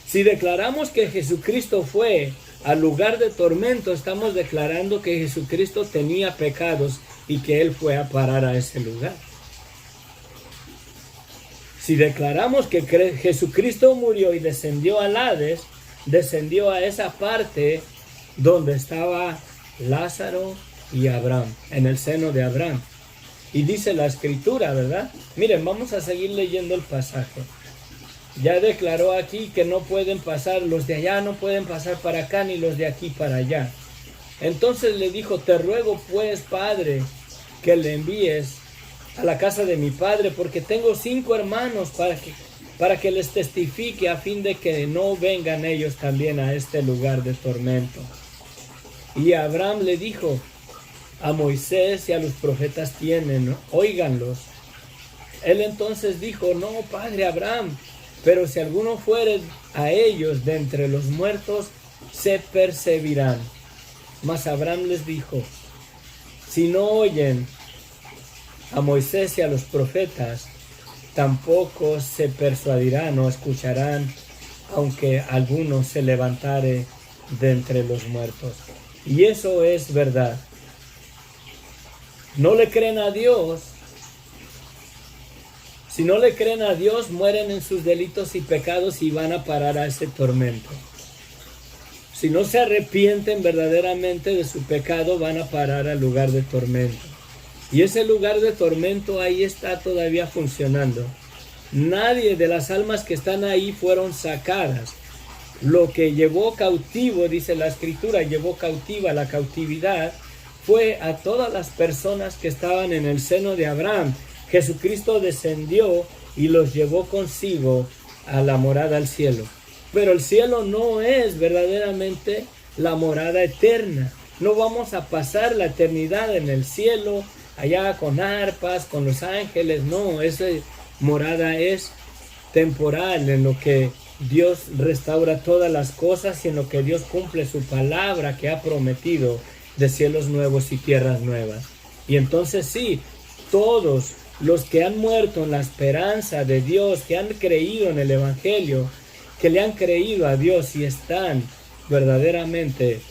si declaramos que Jesucristo fue al lugar de tormento, estamos declarando que Jesucristo tenía pecados y que Él fue a parar a ese lugar. Si declaramos que Jesucristo murió y descendió al Hades, descendió a esa parte donde estaba Lázaro y Abraham, en el seno de Abraham. Y dice la Escritura, ¿verdad? Miren, vamos a seguir leyendo el pasaje. Ya declaró aquí que no pueden pasar, los de allá no pueden pasar para acá, ni los de aquí para allá. Entonces le dijo: te ruego pues, Padre, que le envíes a la casa de mi padre, porque tengo 5 hermanos, para que les testifique, a fin de que no vengan ellos también a este lugar de tormento. Y Abraham le dijo: a Moisés y a los profetas tienen, óiganlos. Él entonces dijo: no, padre Abraham, pero si alguno fuere a ellos de entre los muertos, se percibirán. Mas Abraham les dijo: si no oyen a Moisés y a los profetas, tampoco se persuadirán o escucharán, aunque alguno se levantare de entre los muertos. Y eso es verdad. No le creen a Dios. Si no le creen a Dios, mueren en sus delitos y pecados y van a parar a ese tormento. Si no se arrepienten verdaderamente de su pecado, van a parar al lugar de tormento. Y ese lugar de tormento ahí está todavía funcionando. Nadie de las almas que están ahí fueron sacadas. Lo que llevó cautivo, dice la Escritura, llevó cautiva la cautividad, fue a todas las personas que estaban en el seno de Abraham. Jesucristo descendió y los llevó consigo a la morada al cielo. Pero el cielo no es verdaderamente la morada eterna. No vamos a pasar la eternidad en el cielo, allá con arpas, con los ángeles. No, esa morada es temporal, en lo que Dios restaura todas las cosas y en lo que Dios cumple su palabra que ha prometido de cielos nuevos y tierras nuevas. Y entonces sí, todos los que han muerto en la esperanza de Dios, que han creído en el Evangelio, que le han creído a Dios y están verdaderamente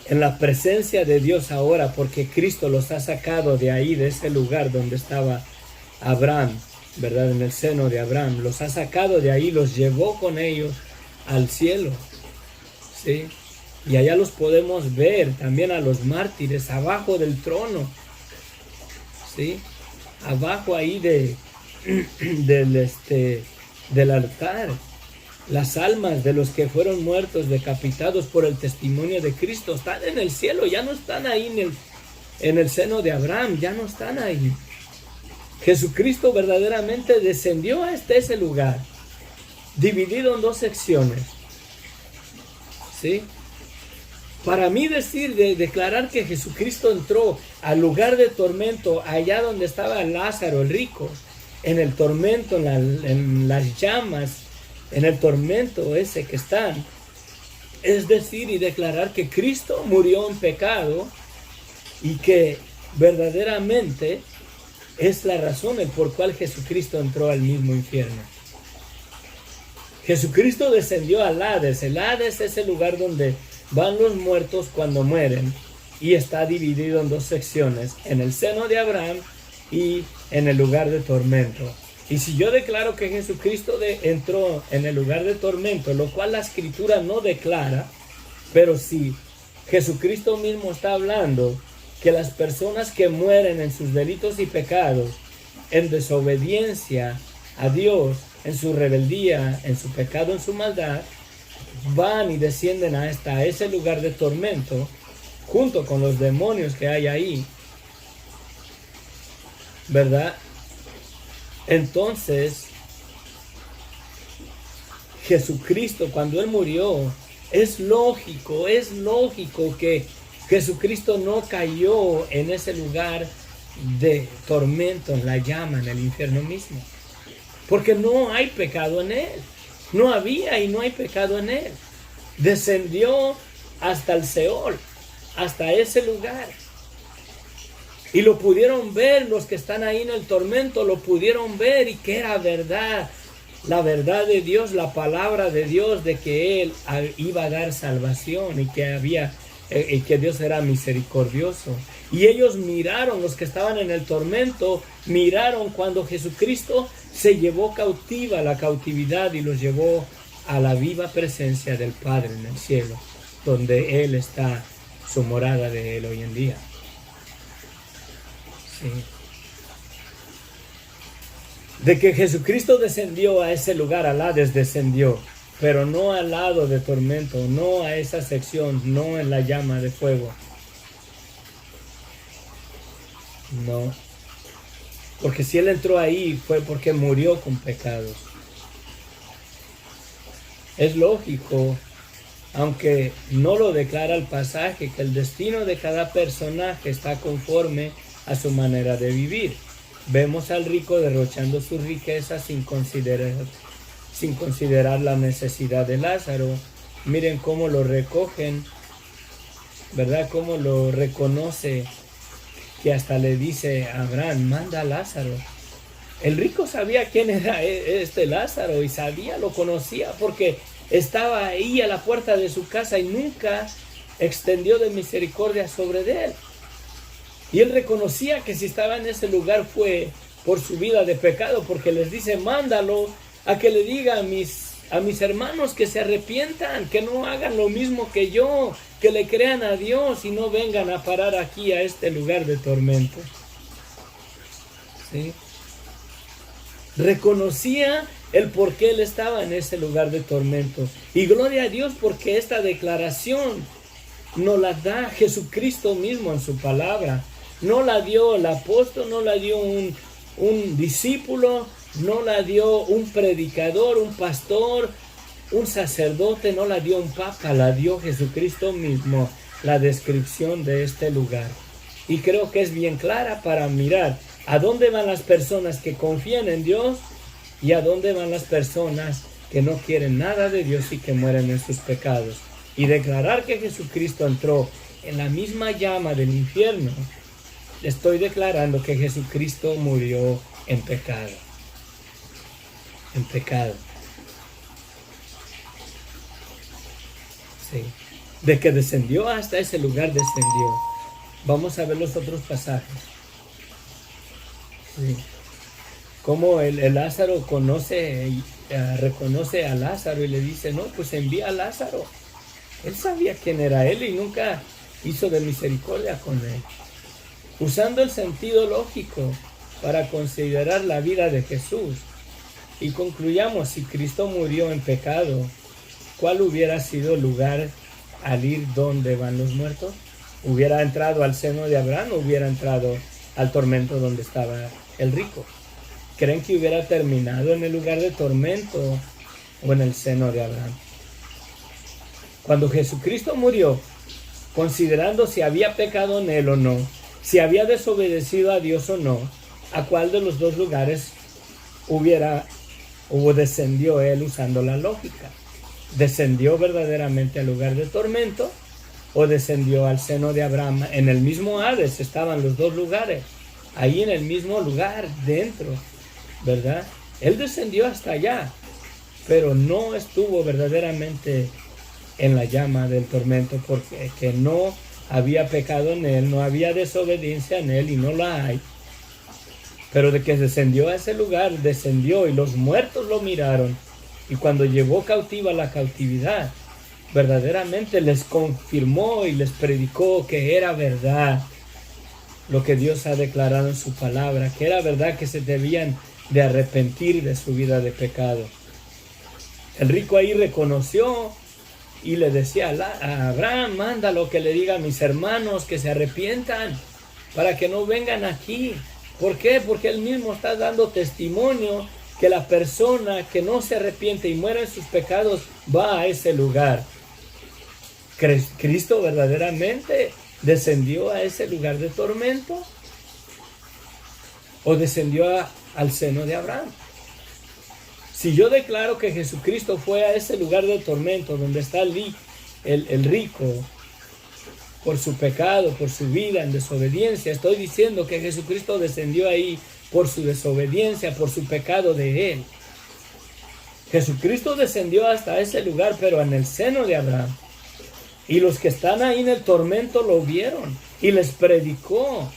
en la presencia de Dios ahora, porque Cristo los ha sacado de ahí, de ese lugar donde estaba Abraham, ¿verdad? En el seno de Abraham, los ha sacado de ahí, los llevó con ellos al cielo, ¿sí? Y allá los podemos ver, también a los mártires, abajo del trono, ¿sí? Abajo ahí del altar. Las almas de los que fueron muertos, decapitados por el testimonio de Cristo, están en el cielo, ya no están ahí en el seno de Abraham, ya no están ahí. Jesucristo verdaderamente descendió hasta ese lugar, dividido en 2 secciones. ¿sí? Para mí declarar que Jesucristo entró al lugar de tormento, allá donde estaba Lázaro el rico, en el tormento, en las llamas, en el tormento ese que están, es decir y declarar que Cristo murió en pecado y que verdaderamente es la razón por cual Jesucristo entró al mismo infierno. Jesucristo descendió al Hades. El Hades es el lugar donde van los muertos cuando mueren y está dividido en dos secciones, en el seno de Abraham y en el lugar de tormento. Y si yo declaro que Jesucristo entró en el lugar de tormento, lo cual la Escritura no declara, pero si Jesucristo mismo está hablando que las personas que mueren en sus delitos y pecados, en desobediencia a Dios, en su rebeldía, en su pecado, en su maldad, van y descienden hasta ese lugar de tormento, junto con los demonios que hay ahí, ¿verdad? Entonces, Jesucristo, cuando Él murió, es lógico que Jesucristo no cayó en ese lugar de tormento, en la llama, en el infierno mismo. Porque no hay pecado en Él. No había y no hay pecado en Él. Descendió hasta el Seol, hasta ese lugar. Y lo pudieron ver, los que están ahí en el tormento, lo pudieron ver y que era verdad. La verdad de Dios, la palabra de Dios, de que Él iba a dar salvación y que Dios era misericordioso. Y ellos miraron, los que estaban en el tormento, miraron cuando Jesucristo se llevó cautiva la cautividad y los llevó a la viva presencia del Padre en el cielo, donde Él está, su morada de Él hoy en día. Sí. De que Jesucristo descendió a ese lugar, al Hades descendió, pero no al lado de tormento, no a esa sección, no en la llama de fuego. No. Porque si Él entró ahí fue porque murió con pecados. Es lógico, aunque no lo declara el pasaje, que el destino de cada personaje está conforme a su manera de vivir. Vemos al rico derrochando su riqueza sin considerar la necesidad de Lázaro. Miren cómo lo recogen, ¿verdad? Cómo lo reconoce, que hasta le dice a Abraham, manda a Lázaro. El rico sabía quién era este Lázaro y lo conocía porque estaba ahí a la puerta de su casa y nunca extendió de misericordia sobre él. Y él reconocía que si estaba en ese lugar fue por su vida de pecado, porque les dice, mándalo a que le diga a mis hermanos que se arrepientan, que no hagan lo mismo que yo, que le crean a Dios y no vengan a parar aquí a este lugar de tormento. ¿Sí? Reconocía el por qué él estaba en ese lugar de tormento. Y gloria a Dios porque esta declaración nos la da Jesucristo mismo en su palabra. No la dio el apóstol, no la dio un discípulo, no la dio un predicador, un pastor, un sacerdote, no la dio un papa, la dio Jesucristo mismo, la descripción de este lugar. Y creo que es bien clara para mirar a dónde van las personas que confían en Dios y a dónde van las personas que no quieren nada de Dios y que mueren en sus pecados. Y declarar que Jesucristo entró en la misma llama del infierno, estoy declarando que Jesucristo murió en pecado. En pecado. Sí. De que descendió hasta ese lugar, descendió. Vamos a ver los otros pasajes. Sí. Como el Lázaro reconoce a Lázaro y le dice, no, pues envía a Lázaro. Él sabía quién era él y nunca hizo de misericordia con él. Usando el sentido lógico para considerar la vida de Jesús. Y concluyamos, si Cristo murió en pecado, ¿cuál hubiera sido el lugar al ir donde van los muertos? ¿Hubiera entrado al seno de Abraham o hubiera entrado al tormento donde estaba el rico? ¿Creen que hubiera terminado en el lugar de tormento o en el seno de Abraham? Cuando Jesucristo murió, considerando si había pecado en él o no, si había desobedecido a Dios o no, ¿a cuál de los dos lugares descendió él usando la lógica? ¿Descendió verdaderamente al lugar de tormento o descendió al seno de Abraham? En el mismo Hades estaban los dos lugares, ahí en el mismo lugar, dentro, ¿verdad? Él descendió hasta allá, pero no estuvo verdaderamente en la llama del tormento, porque que no había pecado en él, no había desobediencia en él y no la hay. Pero de que descendió a ese lugar, descendió y los muertos lo miraron. Y cuando llevó cautiva la cautividad, verdaderamente les confirmó y les predicó que era verdad lo que Dios ha declarado en su palabra, que era verdad que se debían de arrepentir de su vida de pecado. El rico ahí reconoció y le decía a Abraham, mándalo que le diga a mis hermanos que se arrepientan para que no vengan aquí. ¿Por qué? Porque él mismo está dando testimonio que la persona que no se arrepiente y muere en sus pecados va a ese lugar. ¿Cristo verdaderamente descendió a ese lugar de tormento o descendió al seno de Abraham? Si yo declaro que Jesucristo fue a ese lugar de tormento donde está el rico por su pecado, por su vida en desobediencia, estoy diciendo que Jesucristo descendió ahí por su desobediencia, por su pecado de él. Jesucristo descendió hasta ese lugar, pero en el seno de Abraham. Y los que están ahí en el tormento lo vieron y les predicó.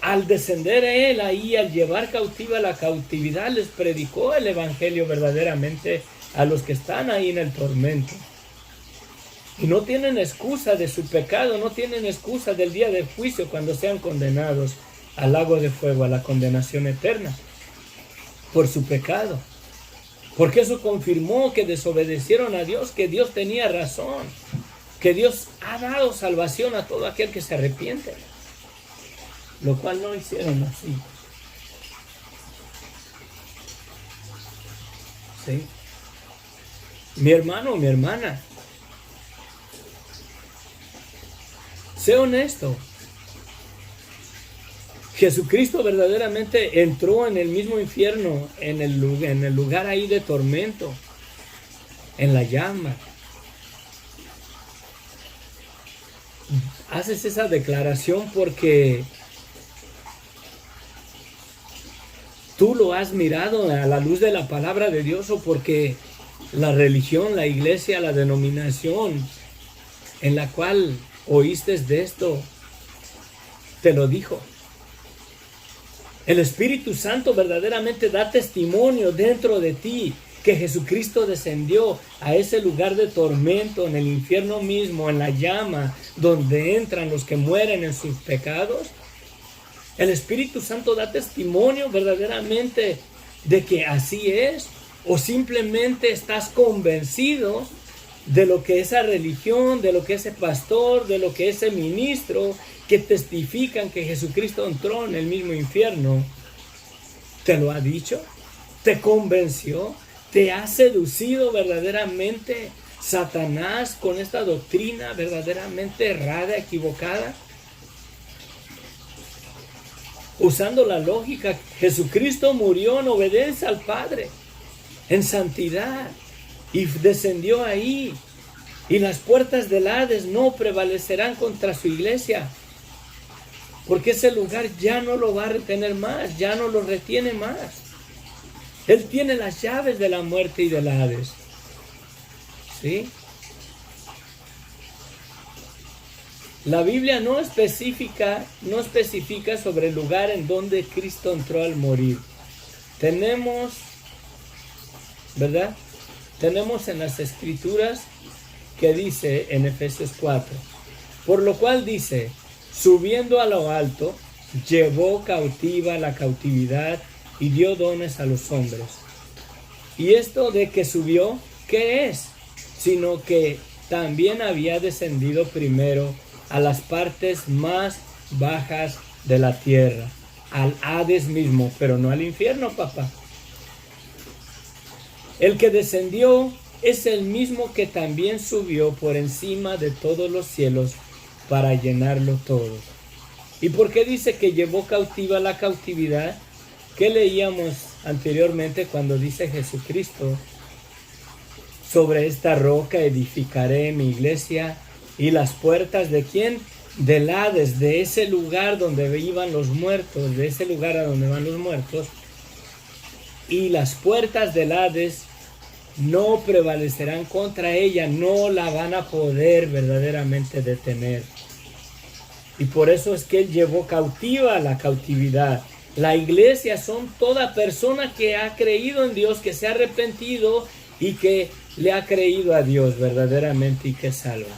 Al descender él ahí, al llevar cautiva la cautividad, les predicó el evangelio verdaderamente a los que están ahí en el tormento. Y no tienen excusa de su pecado, no tienen excusa del día del juicio cuando sean condenados al lago de fuego, a la condenación eterna, por su pecado. Porque eso confirmó que desobedecieron a Dios, que Dios tenía razón, que Dios ha dado salvación a todo aquel que se arrepiente. Lo cual no hicieron así. ¿Sí? Mi hermano, mi hermana, sé honesto. Jesucristo verdaderamente entró en el mismo infierno, en el lugar ahí de tormento, en la llama. Haces esa declaración porque tú lo has mirado a la luz de la palabra de Dios, o porque la religión, la iglesia, la denominación en la cual oíste de esto te lo dijo. El Espíritu Santo verdaderamente da testimonio dentro de ti que Jesucristo descendió a ese lugar de tormento, en el infierno mismo, en la llama, donde entran los que mueren en sus pecados. El Espíritu Santo da testimonio verdaderamente de que así es, o simplemente estás convencido de lo que esa religión, de lo que ese pastor, de lo que ese ministro que testifican que Jesucristo entró en el mismo infierno, te lo ha dicho, te convenció, te ha seducido verdaderamente Satanás con esta doctrina verdaderamente errada, equivocada. Usando la lógica, Jesucristo murió en obediencia al Padre, en santidad, y descendió ahí. Y las puertas del Hades no prevalecerán contra su iglesia, porque ese lugar ya no lo va a retener más, ya no lo retiene más. Él tiene las llaves de la muerte y del Hades. ¿Sí? La Biblia no especifica sobre el lugar en donde Cristo entró al morir. Tenemos, ¿verdad? Tenemos en las Escrituras que dice en Efesios 4, por lo cual dice, subiendo a lo alto, llevó cautiva la cautividad y dio dones a los hombres. Y esto de que subió, ¿qué es? Sino que también había descendido primero a las partes más bajas de la tierra, al Hades mismo, pero no al infierno, papá. El que descendió es el mismo que también subió por encima de todos los cielos para llenarlo todo. ¿Y por qué dice que llevó cautiva la cautividad? ¿Qué leíamos anteriormente cuando dice Jesucristo? Sobre esta roca edificaré mi iglesia, y las puertas ¿de quién? Del Hades, de ese lugar donde iban los muertos, de ese lugar a donde van los muertos. Y las puertas del Hades no prevalecerán contra ella, no la van a poder verdaderamente detener. Y por eso es que Él llevó cautiva la cautividad. La iglesia son toda persona que ha creído en Dios, que se ha arrepentido y que le ha creído a Dios verdaderamente y que salva.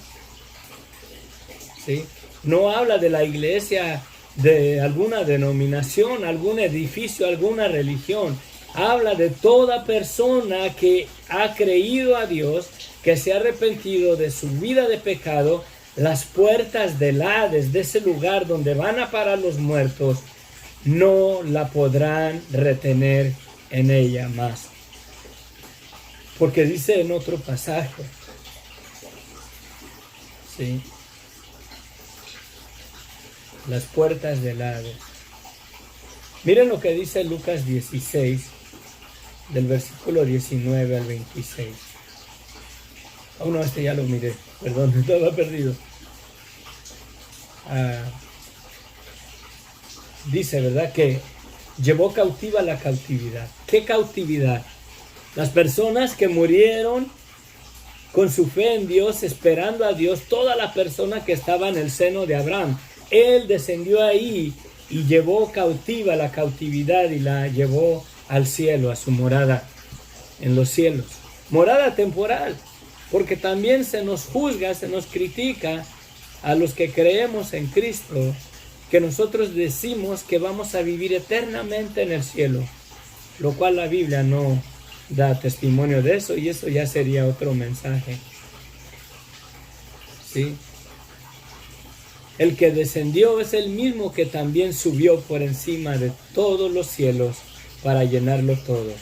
¿Sí? No habla de la iglesia de alguna denominación, algún edificio, alguna religión. Habla de toda persona que ha creído a Dios, que se ha arrepentido de su vida de pecado. Las puertas del Hades, de ese lugar donde van a parar los muertos, no la podrán retener en ella más. Porque dice en otro pasaje, ¿sí? Las puertas del Hades. Miren lo que dice Lucas 16, del versículo 19 al 26. Oh, no, este ya lo miré. Perdón, estaba perdido. Dice, ¿verdad? Que llevó cautiva la cautividad. ¿Qué cautividad? Las personas que murieron con su fe en Dios, esperando a Dios, toda la persona que estaba en el seno de Abraham. Él descendió ahí y llevó cautiva la cautividad y la llevó al cielo, a su morada en los cielos. Morada temporal, porque también se nos juzga, se nos critica a los que creemos en Cristo, que nosotros decimos que vamos a vivir eternamente en el cielo, lo cual la Biblia no da testimonio de eso, y eso ya sería otro mensaje. ¿Sí? El que descendió es el mismo que también subió por encima de todos los cielos para llenarlo todo.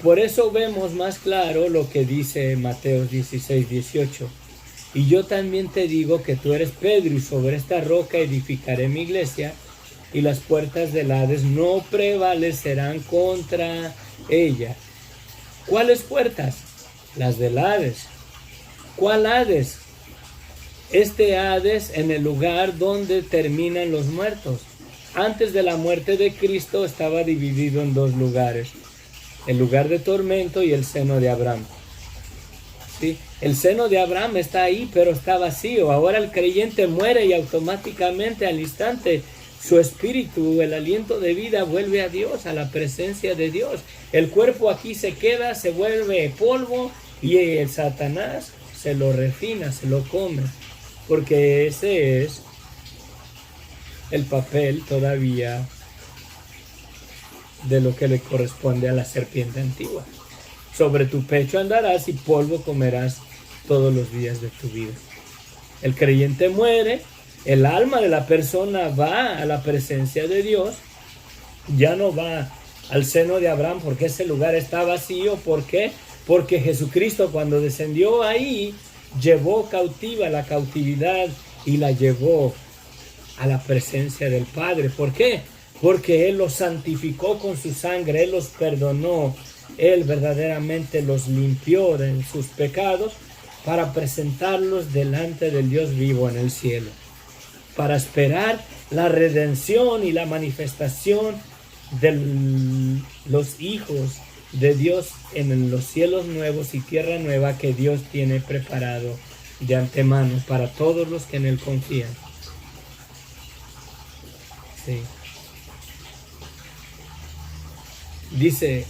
Por eso vemos más claro lo que dice Mateo 16, 18. Y yo también te digo que tú eres Pedro, y sobre esta roca edificaré mi iglesia, y las puertas del Hades no prevalecerán contra ella. ¿Cuáles puertas? Las del Hades. ¿Cuál Hades? Este Hades en el lugar donde terminan los muertos. Antes de la muerte de Cristo estaba dividido en dos lugares: el lugar de tormento y el seno de Abraham. ¿Sí? El seno de Abraham está ahí, pero está vacío. Ahora el creyente muere y automáticamente al instante su espíritu, el aliento de vida, vuelve a Dios, a la presencia de Dios. El cuerpo aquí se queda, se vuelve polvo, y el Satanás se lo refina, se lo come, porque ese es el papel todavía de lo que le corresponde a la serpiente antigua. Sobre tu pecho andarás y polvo comerás todos los días de tu vida. El creyente muere, el alma de la persona va a la presencia de Dios, ya no va al seno de Abraham porque ese lugar está vacío. ¿Por qué? Porque Jesucristo, cuando descendió ahí, llevó cautiva la cautividad y la llevó a la presencia del Padre. ¿Por qué? Porque Él los santificó con su sangre, Él los perdonó, Él verdaderamente los limpió de sus pecados para presentarlos delante del Dios vivo en el cielo, para esperar la redención y la manifestación de los hijos de Dios en los cielos nuevos y tierra nueva que Dios tiene preparado de antemano para todos los que en Él confían. Sí. Dice,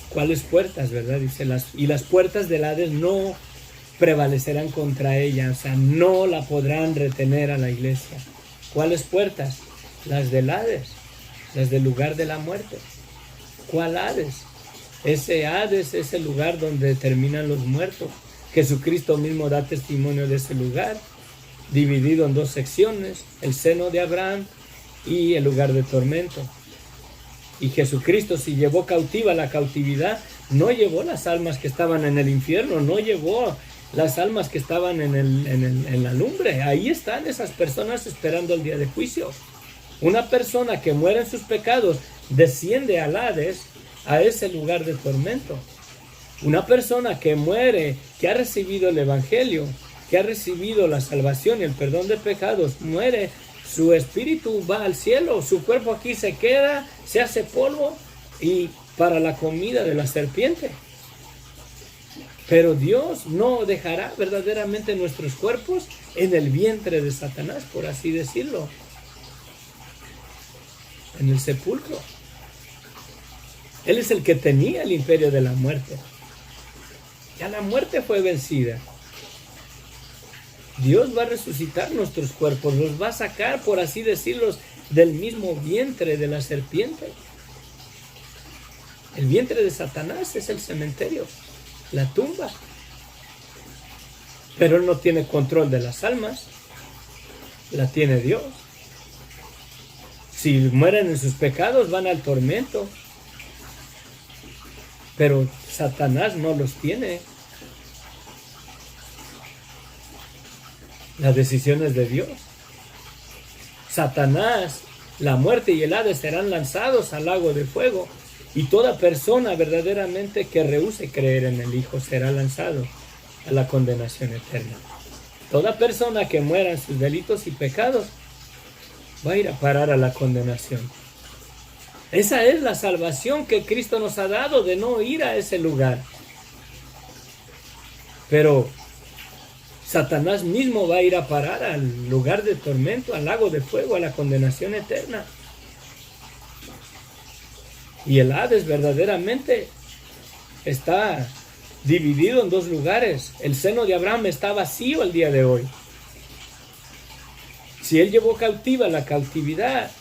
¿cuáles puertas, verdad? Dice, las puertas del Hades no prevalecerán contra ella, o sea, no la podrán retener a la iglesia. ¿Cuáles puertas? Las del Hades, las del lugar de la muerte. ¿Cuál Hades? Ese Hades es el lugar donde terminan los muertos. Jesucristo mismo da testimonio de ese lugar, dividido en dos secciones: el seno de Abraham y el lugar de tormento. Y Jesucristo, si llevó cautiva la cautividad, no llevó las almas que estaban en el infierno, no llevó las almas que estaban en la lumbre. Ahí están esas personas esperando el día de juicio. Una persona que muere en sus pecados desciende al Hades, a ese lugar de tormento. Una persona que muere, que ha recibido el Evangelio, que ha recibido la salvación y el perdón de pecados, muere, su espíritu va al cielo, su cuerpo aquí se queda, se hace polvo y para la comida de la serpiente. Pero Dios no dejará verdaderamente nuestros cuerpos en el vientre de Satanás, por así decirlo, en el sepulcro. Él es el que tenía el imperio de la muerte. Ya la muerte fue vencida. Dios va a resucitar nuestros cuerpos, los va a sacar, por así decirlo, del mismo vientre de la serpiente. El vientre de Satanás es el cementerio, la tumba. Pero él no tiene control de las almas, la tiene Dios. Si mueren en sus pecados, van al tormento. Pero Satanás no los tiene. Las decisiones de Dios. Satanás, la muerte y el Hades serán lanzados al lago de fuego. Y toda persona verdaderamente que rehúse creer en el Hijo será lanzado a la condenación eterna. Toda persona que muera en sus delitos y pecados va a ir a parar a la condenación. Esa es la salvación que Cristo nos ha dado, de no ir a ese lugar. Pero Satanás mismo va a ir a parar al lugar de tormento, al lago de fuego, a la condenación eterna. Y el Hades verdaderamente está dividido en dos lugares. El seno de Abraham está vacío el día de hoy. Si él llevó cautiva la cautividad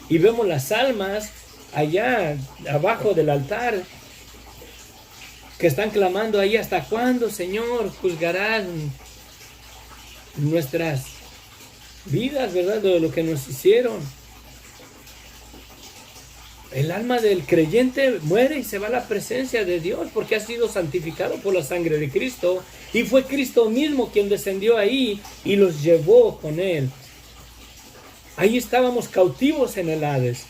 y vemos las almas allá abajo del altar que están clamando ahí: ¿hasta cuándo, Señor, juzgarás nuestras vidas, verdad, de lo que nos hicieron? El alma del creyente muere y se va a la presencia de Dios porque ha sido santificado por la sangre de Cristo, y fue Cristo mismo quien descendió ahí y los llevó con él. Ahí estábamos cautivos en el Hades.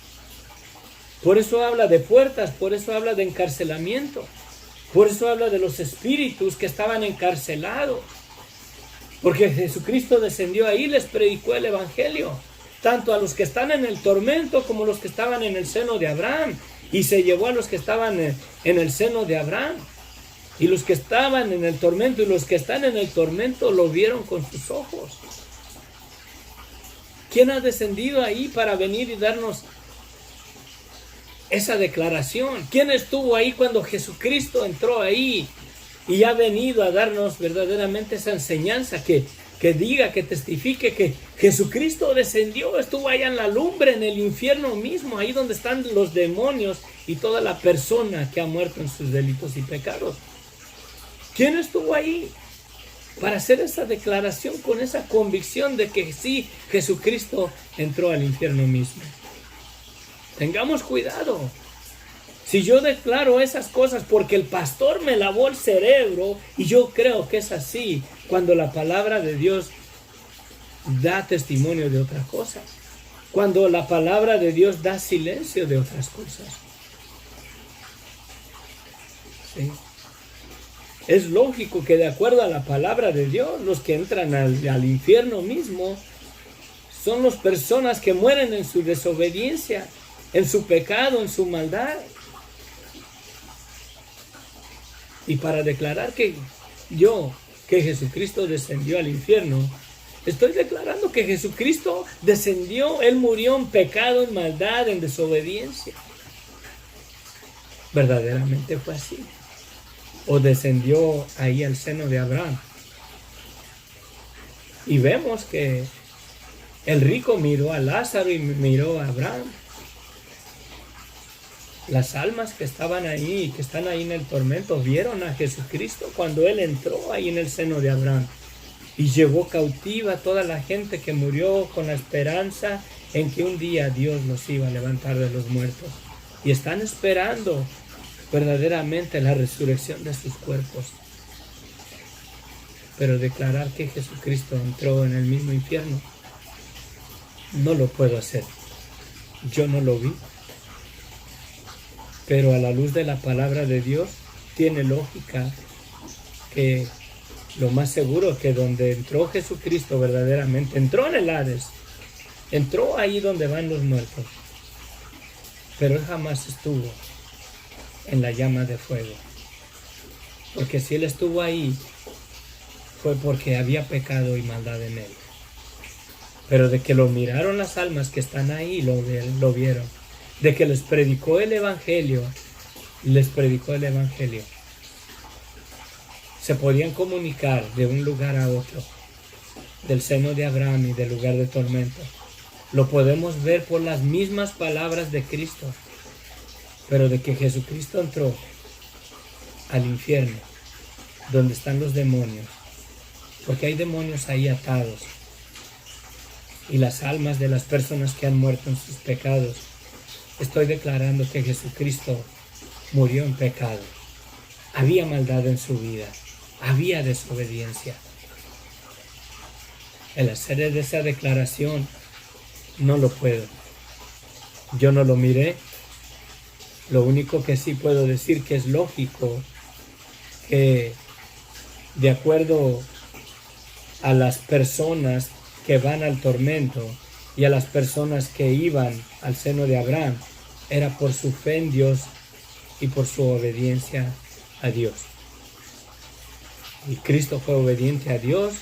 Por eso habla de puertas, por eso habla de encarcelamiento, por eso habla de los espíritus que estaban encarcelados. Porque Jesucristo descendió ahí y les predicó el Evangelio, tanto a los que están en el tormento como a los que estaban en el seno de Abraham. Y se llevó a los que estaban en el seno de Abraham. Y los que estaban en el tormento y los que están en el tormento lo vieron con sus ojos. ¿Quién ha descendido ahí para venir y darnos esa declaración? ¿Quién estuvo ahí cuando Jesucristo entró ahí y ha venido a darnos verdaderamente esa enseñanza que diga, que testifique que Jesucristo descendió, estuvo allá en la lumbre, en el infierno mismo, ahí donde están los demonios y toda la persona que ha muerto en sus delitos y pecados? ¿Quién estuvo ahí para hacer esa declaración con esa convicción de que sí, Jesucristo entró al infierno mismo? Tengamos cuidado. Si yo declaro esas cosas porque el pastor me lavó el cerebro, y yo creo que es así, cuando la palabra de Dios da testimonio de otra cosa, cuando la palabra de Dios da silencio de otras cosas. ¿Sí? Es lógico que de acuerdo a la palabra de Dios, los que entran al infierno mismo son las personas que mueren en su desobediencia, en su pecado, en su maldad. Y para declarar que Jesucristo descendió al infierno, estoy declarando que Jesucristo descendió, Él murió en pecado, en maldad, en desobediencia. ¿Verdaderamente fue así? ¿O descendió ahí al seno de Abraham? Y vemos que el rico miró a Lázaro y miró a Abraham. Las almas que estaban ahí, que están ahí en el tormento, vieron a Jesucristo cuando Él entró ahí en el seno de Abraham y llevó cautiva a toda la gente que murió con la esperanza en que un día Dios los iba a levantar de los muertos. y están esperando verdaderamente la resurrección de sus cuerpos. Pero declarar que Jesucristo entró en el mismo infierno, no lo puedo hacer. Yo no lo vi. Pero a la luz de la palabra de Dios, tiene lógica que lo más seguro que donde entró Jesucristo verdaderamente, entró en el Hades, entró ahí donde van los muertos, pero él jamás estuvo en la llama de fuego. Porque si él estuvo ahí, fue porque había pecado y maldad en él. Pero de que lo miraron las almas que están ahí, lo vieron. De que les predicó el Evangelio, se podían comunicar de un lugar a otro, del seno de Abraham y del lugar de tormento. Lo podemos ver por las mismas palabras de Cristo. Pero de que Jesucristo entró al infierno, donde están los demonios, porque hay demonios ahí atados, y las almas de las personas que han muerto en sus pecados, estoy declarando que Jesucristo murió en pecado. Había maldad en su vida, había desobediencia. El hacer esa declaración no lo puedo. Yo no lo miré. Lo único que sí puedo decir que es lógico que de acuerdo a las personas que van al tormento y a las personas que iban al seno de Abraham, era por su fe en Dios y por su obediencia a Dios. Y Cristo fue obediente a Dios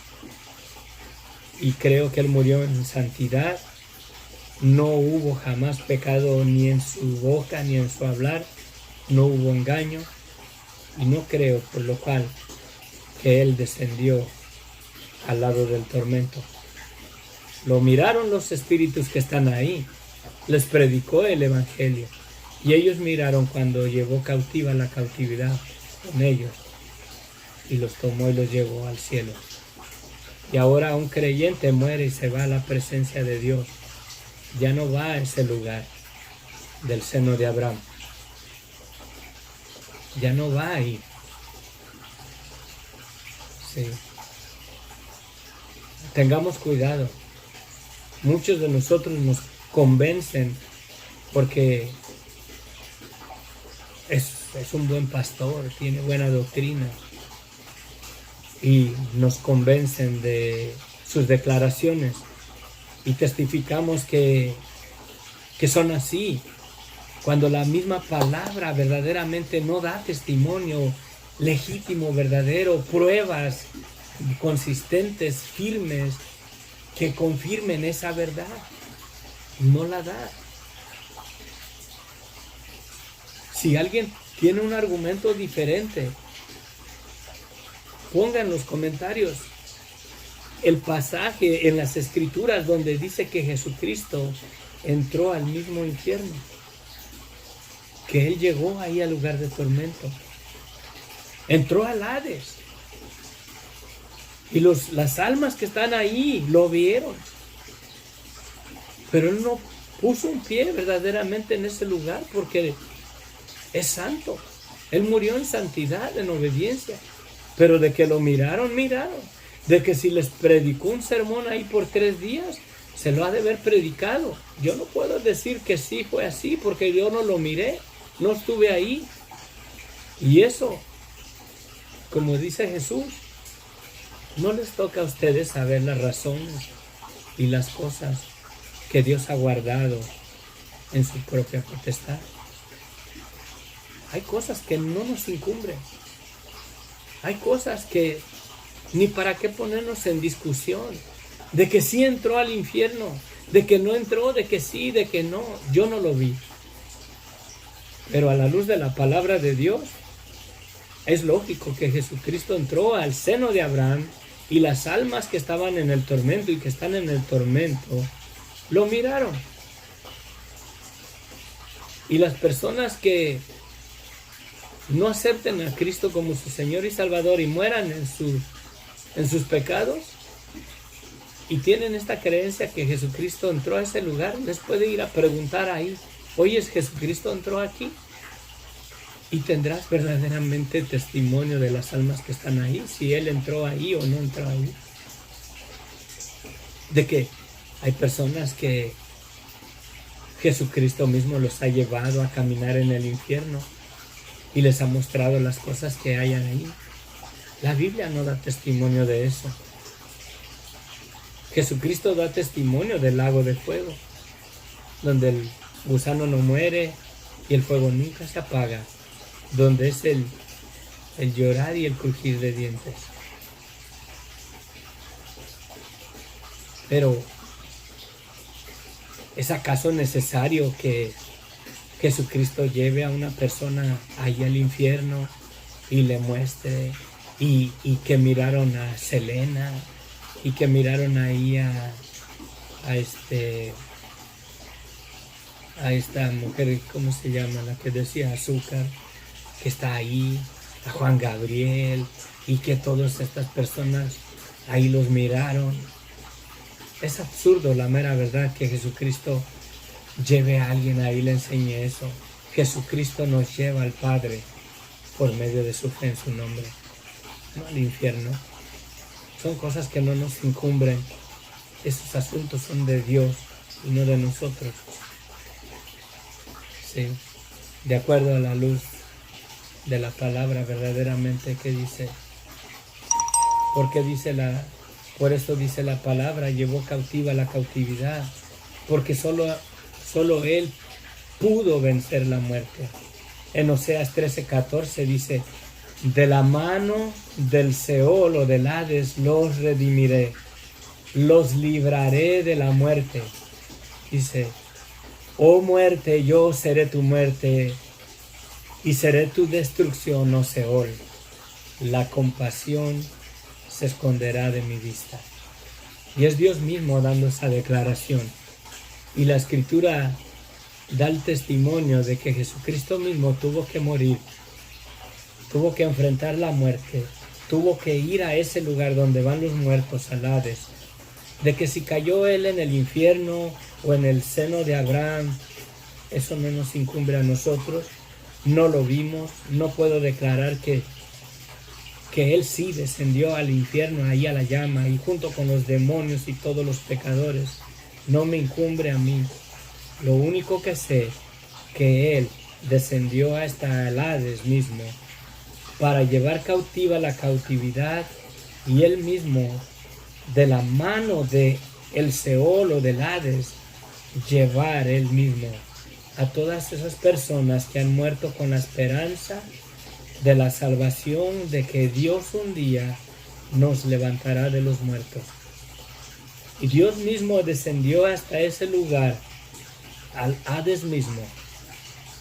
y creo que Él murió en santidad. No hubo jamás pecado ni en su boca ni en su hablar, no hubo engaño, y no creo por lo cual que Él descendió al lado del tormento. Lo miraron los espíritus que están ahí, les predicó el Evangelio, y ellos miraron cuando llevó cautiva la cautividad con ellos, y los tomó y los llevó al cielo. Y ahora un creyente muere y se va a la presencia de Dios. Ya no va a ese lugar del seno de Abraham. Ya no va ahí. Sí. Tengamos cuidado. Muchos de nosotros nos convencen porque es un buen pastor, tiene buena doctrina, y nos convencen de sus declaraciones y testificamos que son así, cuando la misma palabra verdaderamente no da testimonio legítimo, verdadero, pruebas consistentes, firmes, que confirmen esa verdad. No la da. Si alguien tiene un argumento diferente, ponga en los comentarios el pasaje en las Escrituras donde dice que Jesucristo entró al mismo infierno, que Él llegó ahí al lugar de tormento, entró al Hades, y las almas que están ahí lo vieron, pero Él no puso un pie verdaderamente en ese lugar porque es santo. Él murió en santidad, en obediencia, pero de que lo miraron. De que si les predicó un sermón ahí por 3 días, se lo ha de haber predicado. Yo no puedo decir que sí fue así porque yo no lo miré, no estuve ahí. Y eso, como dice Jesús, no les toca a ustedes saber las razones y las cosas que Dios ha guardado en su propia potestad. Hay cosas que no nos incumben. Hay cosas que ni para qué ponernos en discusión. De que sí entró al infierno, de que no entró, de que sí, de que no. Yo no lo vi. Pero a la luz de la palabra de Dios, es lógico que Jesucristo entró al seno de Abraham y las almas que estaban en el tormento y que están en el tormento, lo miraron. Y las personas que no acepten a Cristo como su Señor y Salvador y mueran en sus pecados y tienen esta creencia que Jesucristo entró a ese lugar, les puede ir a preguntar ahí oyes, Jesucristo entró aquí, y tendrás verdaderamente testimonio de las almas que están ahí, si Él entró ahí o no entró ahí. De que hay personas que Jesucristo mismo los ha llevado a caminar en el infierno y les ha mostrado las cosas que hayan ahí. La Biblia no da testimonio de eso. Jesucristo da testimonio del lago de fuego, donde el gusano no muere y el fuego nunca se apaga, donde es el llorar y el crujir de dientes. Pero ¿es acaso necesario que Jesucristo lleve a una persona ahí al infierno y le muestre? Y que miraron a Selena, y que miraron ahí a esta mujer, ¿cómo se llama? La que decía Azúcar, que está ahí, a Juan Gabriel, y que todas estas personas ahí los miraron. Es absurdo, la mera verdad, que Jesucristo lleve a alguien ahí y le enseñe eso. Jesucristo nos lleva al Padre por medio de su fe en su nombre, no al infierno. Son cosas que no nos incumbren. Esos asuntos son de Dios y no de nosotros. Sí, de acuerdo a la luz de la palabra verdaderamente que dice. Porque por eso dice la palabra, llevó cautiva la cautividad, porque solo Él pudo vencer la muerte. En Oseas 13:14 dice, de la mano del Seol o del Hades los redimiré, los libraré de la muerte. Dice, oh muerte, yo seré tu muerte y seré tu destrucción, oh Seol. La compasión se esconderá de mi vista. Y es Dios mismo dando esa declaración. Y la Escritura da el testimonio de que Jesucristo mismo tuvo que morir, tuvo que enfrentar la muerte, tuvo que ir a ese lugar donde van los muertos, al Hades. De que si cayó Él en el infierno o en el seno de Abraham, eso no nos incumbe a nosotros. No lo vimos, no puedo declarar que Él sí descendió al infierno, ahí a la llama, y junto con los demonios y todos los pecadores. No me incumbe a mí. Lo único que sé, que Él descendió hasta el Hades mismo, para llevar cautiva la cautividad, y Él mismo, de la mano de el Seol o del Hades, llevar Él mismo a todas esas personas que han muerto con la esperanza de la salvación, de que Dios un día nos levantará de los muertos. Y Dios mismo descendió hasta ese lugar, al Hades mismo,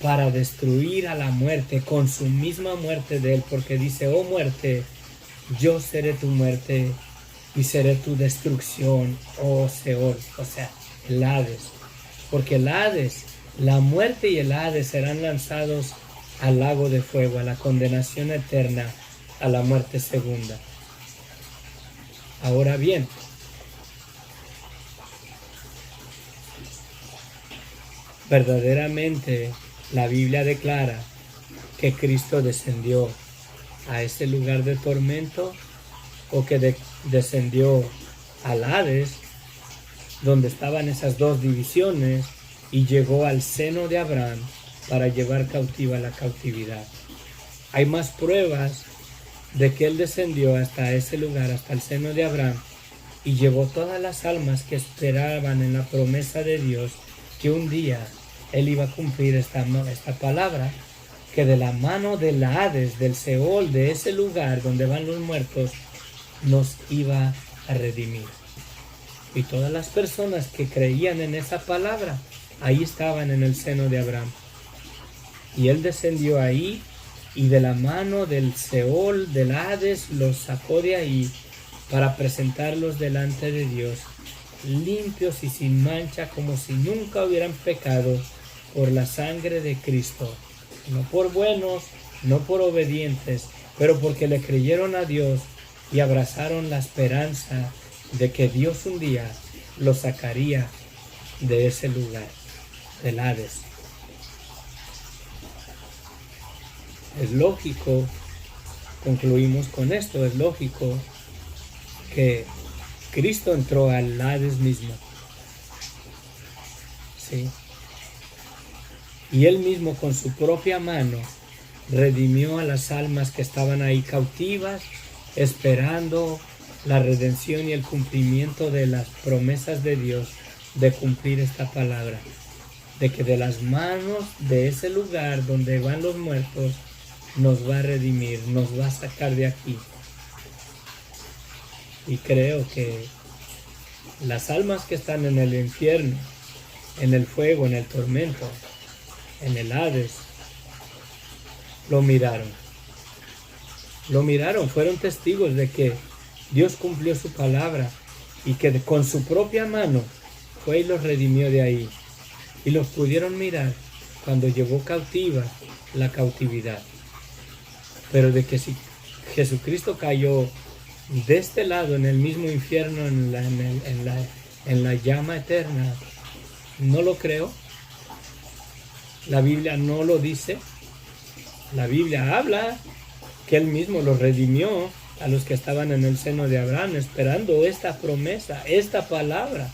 para destruir a la muerte con su misma muerte de Él, porque dice, oh muerte, yo seré tu muerte y seré tu destrucción, oh Seol, o sea, el Hades. Porque el Hades, la muerte y el Hades serán lanzados al lago de fuego, a la condenación eterna, a la muerte segunda. Ahora bien, verdaderamente la Biblia declara que Cristo descendió a ese lugar de tormento, o que descendió al Hades, donde estaban esas dos divisiones, y llegó al seno de Abraham para llevar cautiva la cautividad. Hay más pruebas de que Él descendió hasta ese lugar, hasta el seno de Abraham, y llevó todas las almas que esperaban en la promesa de Dios, que un día Él iba a cumplir esta palabra, que de la mano del Hades, del Seol, de ese lugar donde van los muertos, nos iba a redimir. Y todas las personas que creían en esa palabra, ahí estaban en el seno de Abraham. Y Él descendió ahí, y de la mano del Seol, del Hades, los sacó de ahí para presentarlos delante de Dios, limpios y sin mancha, como si nunca hubieran pecado, por la sangre de Cristo. No por buenos, no por obedientes, pero porque le creyeron a Dios y abrazaron la esperanza de que Dios un día los sacaría de ese lugar, del Hades. Es lógico, concluimos con esto, es lógico que Cristo entró al Hades mismo. Sí. Y Él mismo con su propia mano redimió a las almas que estaban ahí cautivas, esperando la redención y el cumplimiento de las promesas de Dios de cumplir esta palabra, de que de las manos de ese lugar donde van los muertos nos va a redimir, nos va a sacar de aquí. Y creo que las almas que están en el infierno, en el fuego, en el tormento, en el Hades, lo miraron, fueron testigos de que Dios cumplió su palabra y que con su propia mano fue y los redimió de ahí. Y los pudieron mirar cuando llevó cautiva la cautividad. Pero de que si Jesucristo cayó de este lado en el mismo infierno, en la llama eterna, no lo creo. La Biblia no lo dice. La Biblia habla que Él mismo los redimió a los que estaban en el seno de Abraham, esperando esta promesa, esta palabra,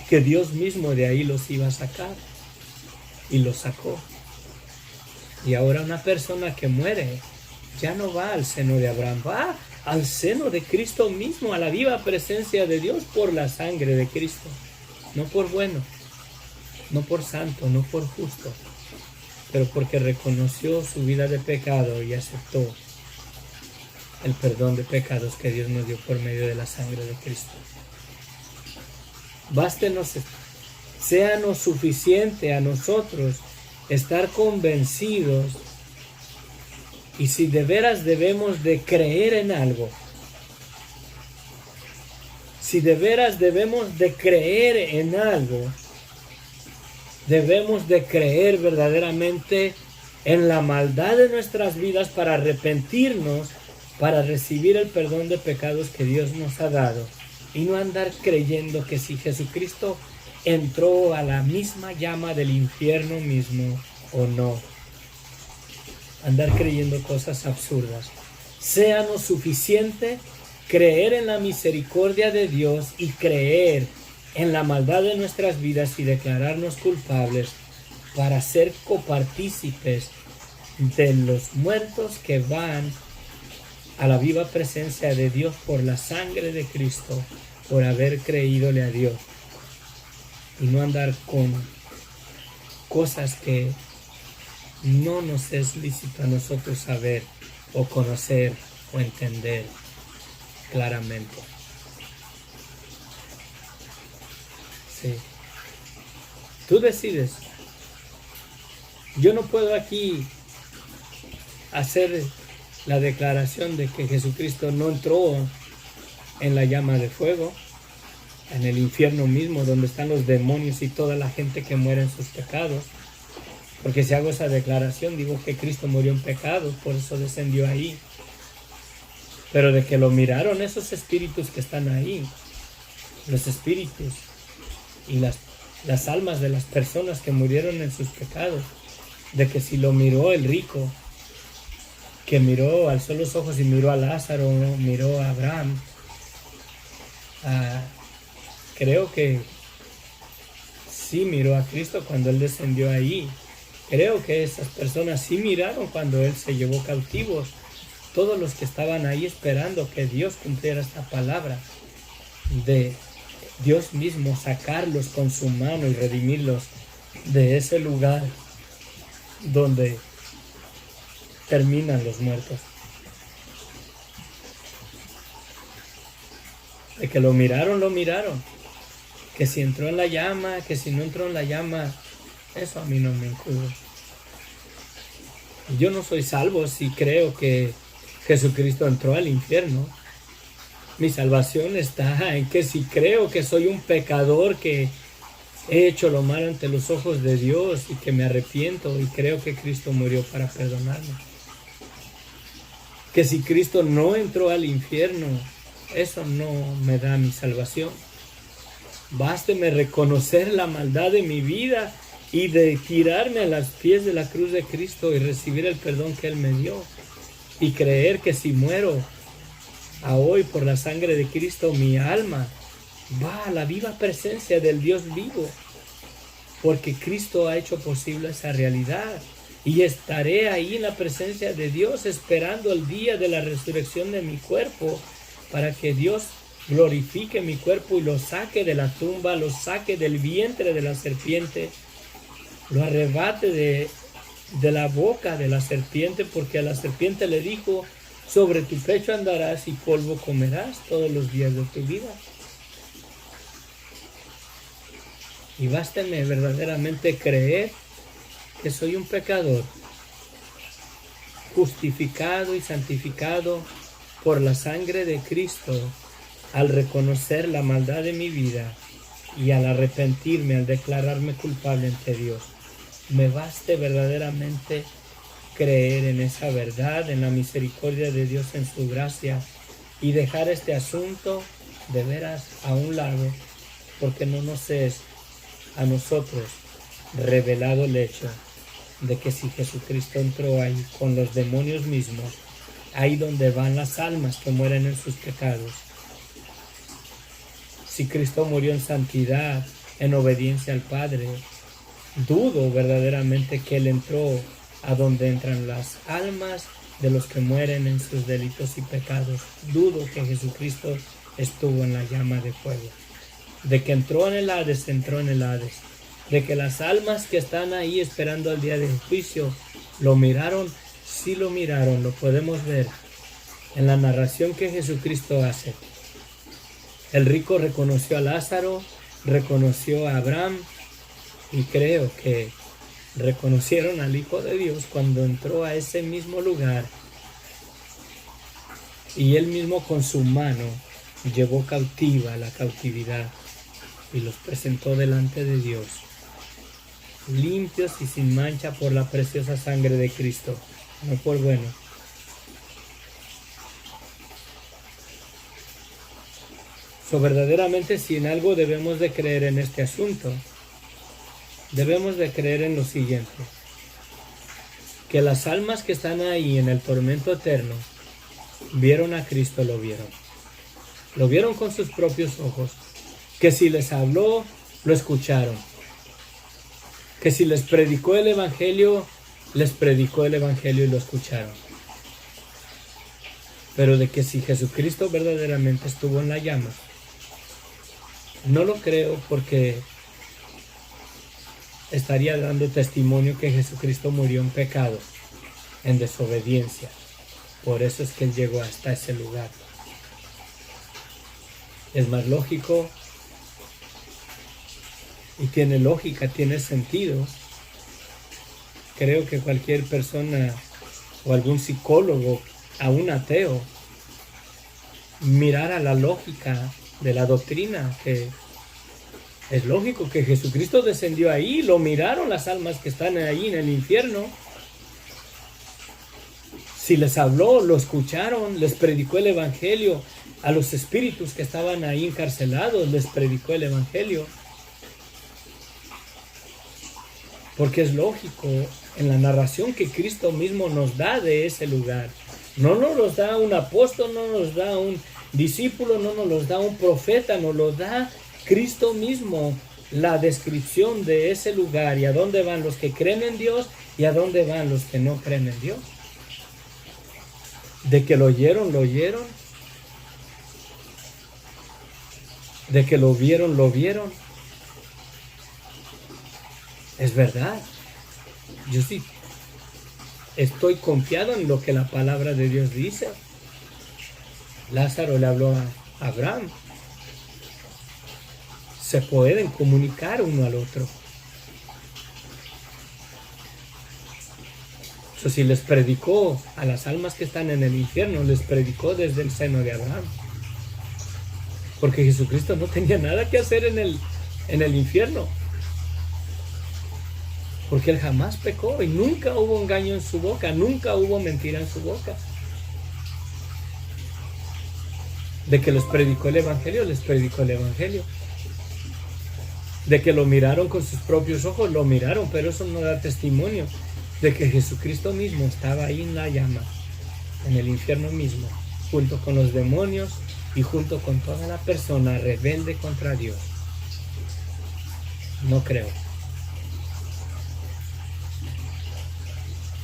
que Dios mismo de ahí los iba a sacar. Y los sacó. Y ahora una persona que muere ya no va al seno de Abraham, va al seno de Cristo mismo, a la viva presencia de Dios por la sangre de Cristo. No por bueno, no por santo, no por justo, pero porque reconoció su vida de pecado y aceptó el perdón de pecados que Dios nos dio por medio de la sangre de Cristo. Bástenos, séanos suficiente a nosotros estar convencidos, y si de veras debemos de creer en algo, si de veras debemos de creer en algo, debemos de creer verdaderamente en la maldad de nuestras vidas para arrepentirnos, para recibir el perdón de pecados que Dios nos ha dado, y no andar creyendo que si Jesucristo entró a la misma llama del infierno mismo o no. Andar creyendo cosas absurdas. Séanos suficiente creer en la misericordia de Dios y creer en la maldad de nuestras vidas y declararnos culpables para ser copartícipes de los muertos que van a la viva presencia de Dios por la sangre de Cristo, por haber creídole a Dios, y no andar con cosas que no nos es lícito a nosotros saber o conocer o entender claramente. Sí. Tú decides. Yo no puedo aquí hacer la declaración de que Jesucristo no entró en la llama de fuego, en el infierno mismo, donde están los demonios y toda la gente que muere en sus pecados. Porque si hago esa declaración, digo que Cristo murió en pecados, por eso descendió ahí. Pero de que lo miraron esos espíritus que están ahí, los espíritus y las almas de las personas que murieron en sus pecados, de que si lo miró el rico, que miró, alzó los ojos y miró a Lázaro, miró a Abraham, creo que sí miró a Cristo cuando Él descendió ahí. Creo que esas personas sí miraron cuando Él se llevó cautivos. Todos los que estaban ahí esperando que Dios cumpliera esta palabra de Dios mismo sacarlos con su mano y redimirlos de ese lugar donde terminan los muertos. De que lo miraron, lo miraron. Que si entró en la llama, que si no entró en la llama, eso a mí no me incumbe. Yo no soy salvo si creo que Jesucristo entró al infierno. Mi salvación está en que si creo que soy un pecador, que he hecho lo malo ante los ojos de Dios y que me arrepiento y creo que Cristo murió para perdonarme. Que si Cristo no entró al infierno, eso no me da mi salvación. Básteme reconocer la maldad de mi vida y de tirarme a los pies de la cruz de Cristo y recibir el perdón que Él me dio y creer que si muero a hoy por la sangre de Cristo, mi alma va a la viva presencia del Dios vivo, porque Cristo ha hecho posible esa realidad. Y estaré ahí en la presencia de Dios esperando el día de la resurrección de mi cuerpo, para que Dios glorifique mi cuerpo y lo saque de la tumba, lo saque del vientre de la serpiente, lo arrebate de la boca de la serpiente, porque a la serpiente le dijo: sobre tu pecho andarás y polvo comerás todos los días de tu vida. Y básteme verdaderamente creer que soy un pecador, justificado y santificado por la sangre de Cristo, al reconocer la maldad de mi vida y al arrepentirme, al declararme culpable ante Dios. Me baste verdaderamente creer en esa verdad, en la misericordia de Dios, en su gracia, y dejar este asunto de veras a un lado, porque no nos es a nosotros revelado el hecho de que si Jesucristo entró ahí con los demonios mismos, ahí donde van las almas que mueren en sus pecados, si Cristo murió en santidad, en obediencia al Padre, dudo verdaderamente que Él entró a donde entran las almas de los que mueren en sus delitos y pecados. Dudo que Jesucristo estuvo en la llama de fuego. De que entró en el Hades, entró en el Hades. De que las almas que están ahí esperando al día del juicio, ¿lo miraron? Sí lo miraron, lo podemos ver en la narración que Jesucristo hace. El rico reconoció a Lázaro, reconoció a Abraham, y creo que reconocieron al Hijo de Dios cuando entró a ese mismo lugar y Él mismo con su mano llevó cautiva la cautividad y los presentó delante de Dios, limpios y sin mancha por la preciosa sangre de Cristo, no por bueno. Verdaderamente, si en algo debemos de creer en este asunto, debemos de creer en lo siguiente: que las almas que están ahí en el tormento eterno vieron a Cristo, lo vieron con sus propios ojos, que si les habló, lo escucharon, que si les predicó el Evangelio, les predicó el Evangelio y lo escucharon. Pero de que si Jesucristo verdaderamente estuvo en la llama, no lo creo, porque estaría dando testimonio que Jesucristo murió en pecado, en desobediencia. Por eso es que Él llegó hasta ese lugar. Es más lógico y tiene lógica, tiene sentido. Creo que cualquier persona o algún psicólogo, aún ateo, mirara la lógica de la doctrina, que es lógico que Jesucristo descendió ahí, lo miraron las almas que están ahí en el infierno. Si les habló, lo escucharon, les predicó el Evangelio. A los espíritus que estaban ahí encarcelados, les predicó el Evangelio. Porque es lógico en la narración que Cristo mismo nos da de ese lugar. No nos los da un apóstol, no nos da un discípulo, no nos los da un profeta, nos lo da Cristo mismo, la descripción de ese lugar y a dónde van los que creen en Dios y a dónde van los que no creen en Dios. De que lo oyeron, lo oyeron. De que lo vieron, lo vieron. Es verdad. Yo sí estoy confiado en lo que la palabra de Dios dice. Lázaro le habló a Abraham. Se pueden comunicar uno al otro. Si les predicó a las almas que están en el infierno, les predicó desde el seno de Abraham. Porque Jesucristo no tenía nada que hacer en el infierno. Porque Él jamás pecó y nunca hubo engaño en su boca, nunca hubo mentira en su boca. De que les predicó el Evangelio, les predicó el Evangelio. De que lo miraron con sus propios ojos, lo miraron, pero eso no da testimonio de que Jesucristo mismo estaba ahí en la llama, en el infierno mismo, junto con los demonios y junto con toda la persona rebelde contra Dios. No creo.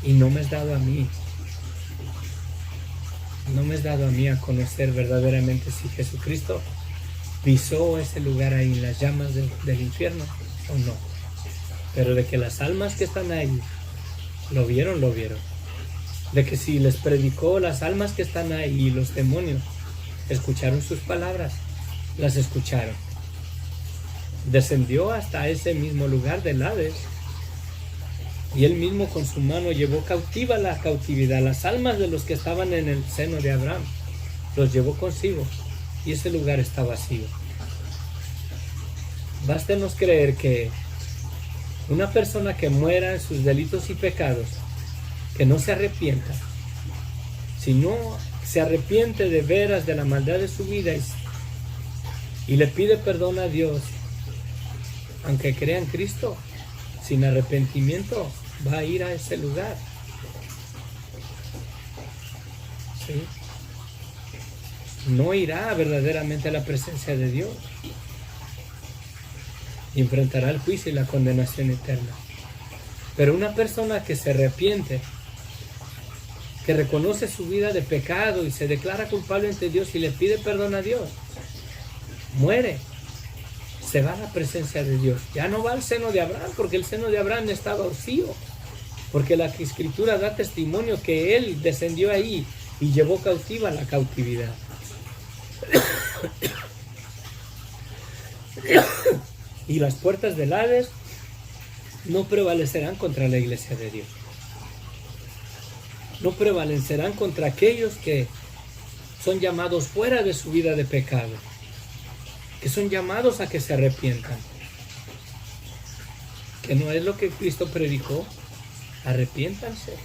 Y no me es dado a mí. No me es dado a mí a conocer verdaderamente si Jesucristo pisó ese lugar ahí en las llamas del infierno o no. Pero de que las almas que están ahí lo vieron, lo vieron. De que si les predicó, las almas que están ahí, los demonios, escucharon sus palabras, las escucharon. Descendió hasta ese mismo lugar del Hades y él mismo con su mano llevó cautiva la cautividad, las almas de los que estaban en el seno de Abraham, los llevó consigo y ese lugar está vacío. Bástenos creer que una persona que muera en sus delitos y pecados, que no se arrepienta, si no se arrepiente de veras de la maldad de su vida y le pide perdón a Dios, aunque crea en Cristo, sin arrepentimiento, va a ir a ese lugar. ¿Sí? No irá verdaderamente a la presencia de Dios y enfrentará el juicio y la condenación eterna. Pero una persona que se arrepiente, que reconoce su vida de pecado y se declara culpable ante Dios y le pide perdón a Dios, muere, se va a la presencia de Dios. Ya no va al seno de Abraham, porque el seno de Abraham estaba vacío, porque la Escritura da testimonio que él descendió ahí y llevó cautiva la cautividad. Y las puertas del Hades no prevalecerán contra la iglesia de Dios. No prevalecerán contra aquellos que son llamados fuera de su vida de pecado, que son llamados a que se arrepientan. Que no es lo que Cristo predicó. Arrepiéntanse.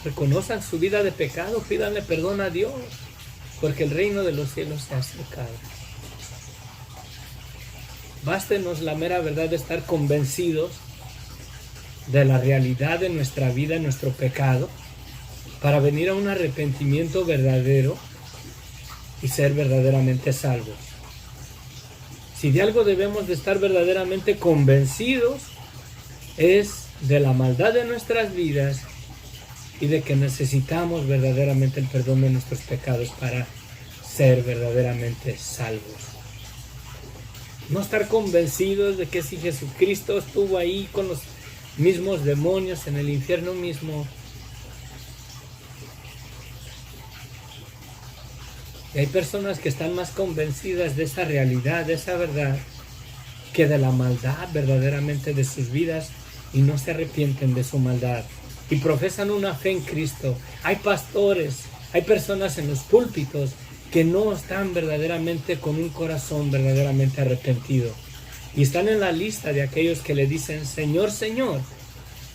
Reconozcan su vida de pecado, pídanle perdón a Dios, porque el reino de los cielos se ha acercado. Bástenos la mera verdad de estar convencidos de la realidad de nuestra vida, nuestro pecado, para venir a un arrepentimiento verdadero y ser verdaderamente salvos. Si de algo debemos de estar verdaderamente convencidos, es de la maldad de nuestras vidas y de que necesitamos verdaderamente el perdón de nuestros pecados para ser verdaderamente salvos. No estar convencidos de que si Jesucristo estuvo ahí con los mismos demonios en el infierno mismo, y hay personas que están más convencidas de esa realidad, de esa verdad, que de la maldad verdaderamente de sus vidas y no se arrepienten de su maldad y profesan una fe en Cristo. Hay pastores, hay personas en los púlpitos que no están verdaderamente con un corazón verdaderamente arrepentido y están en la lista de aquellos que le dicen Señor, Señor,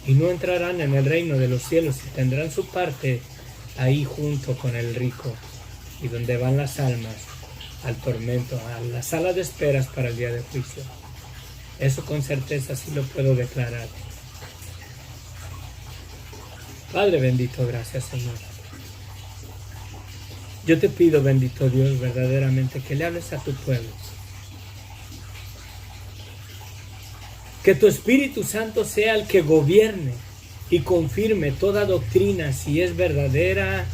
y no entrarán en el reino de los cielos y tendrán su parte ahí junto con el rico, y donde van las almas al tormento, a la sala de esperas para el día de juicio. Eso con certeza sí lo puedo declarar. Padre bendito, gracias Señor. Yo te pido, bendito Dios, verdaderamente que le hables a tu pueblo. Que tu Espíritu Santo sea el que gobierne y confirme toda doctrina, si es verdadera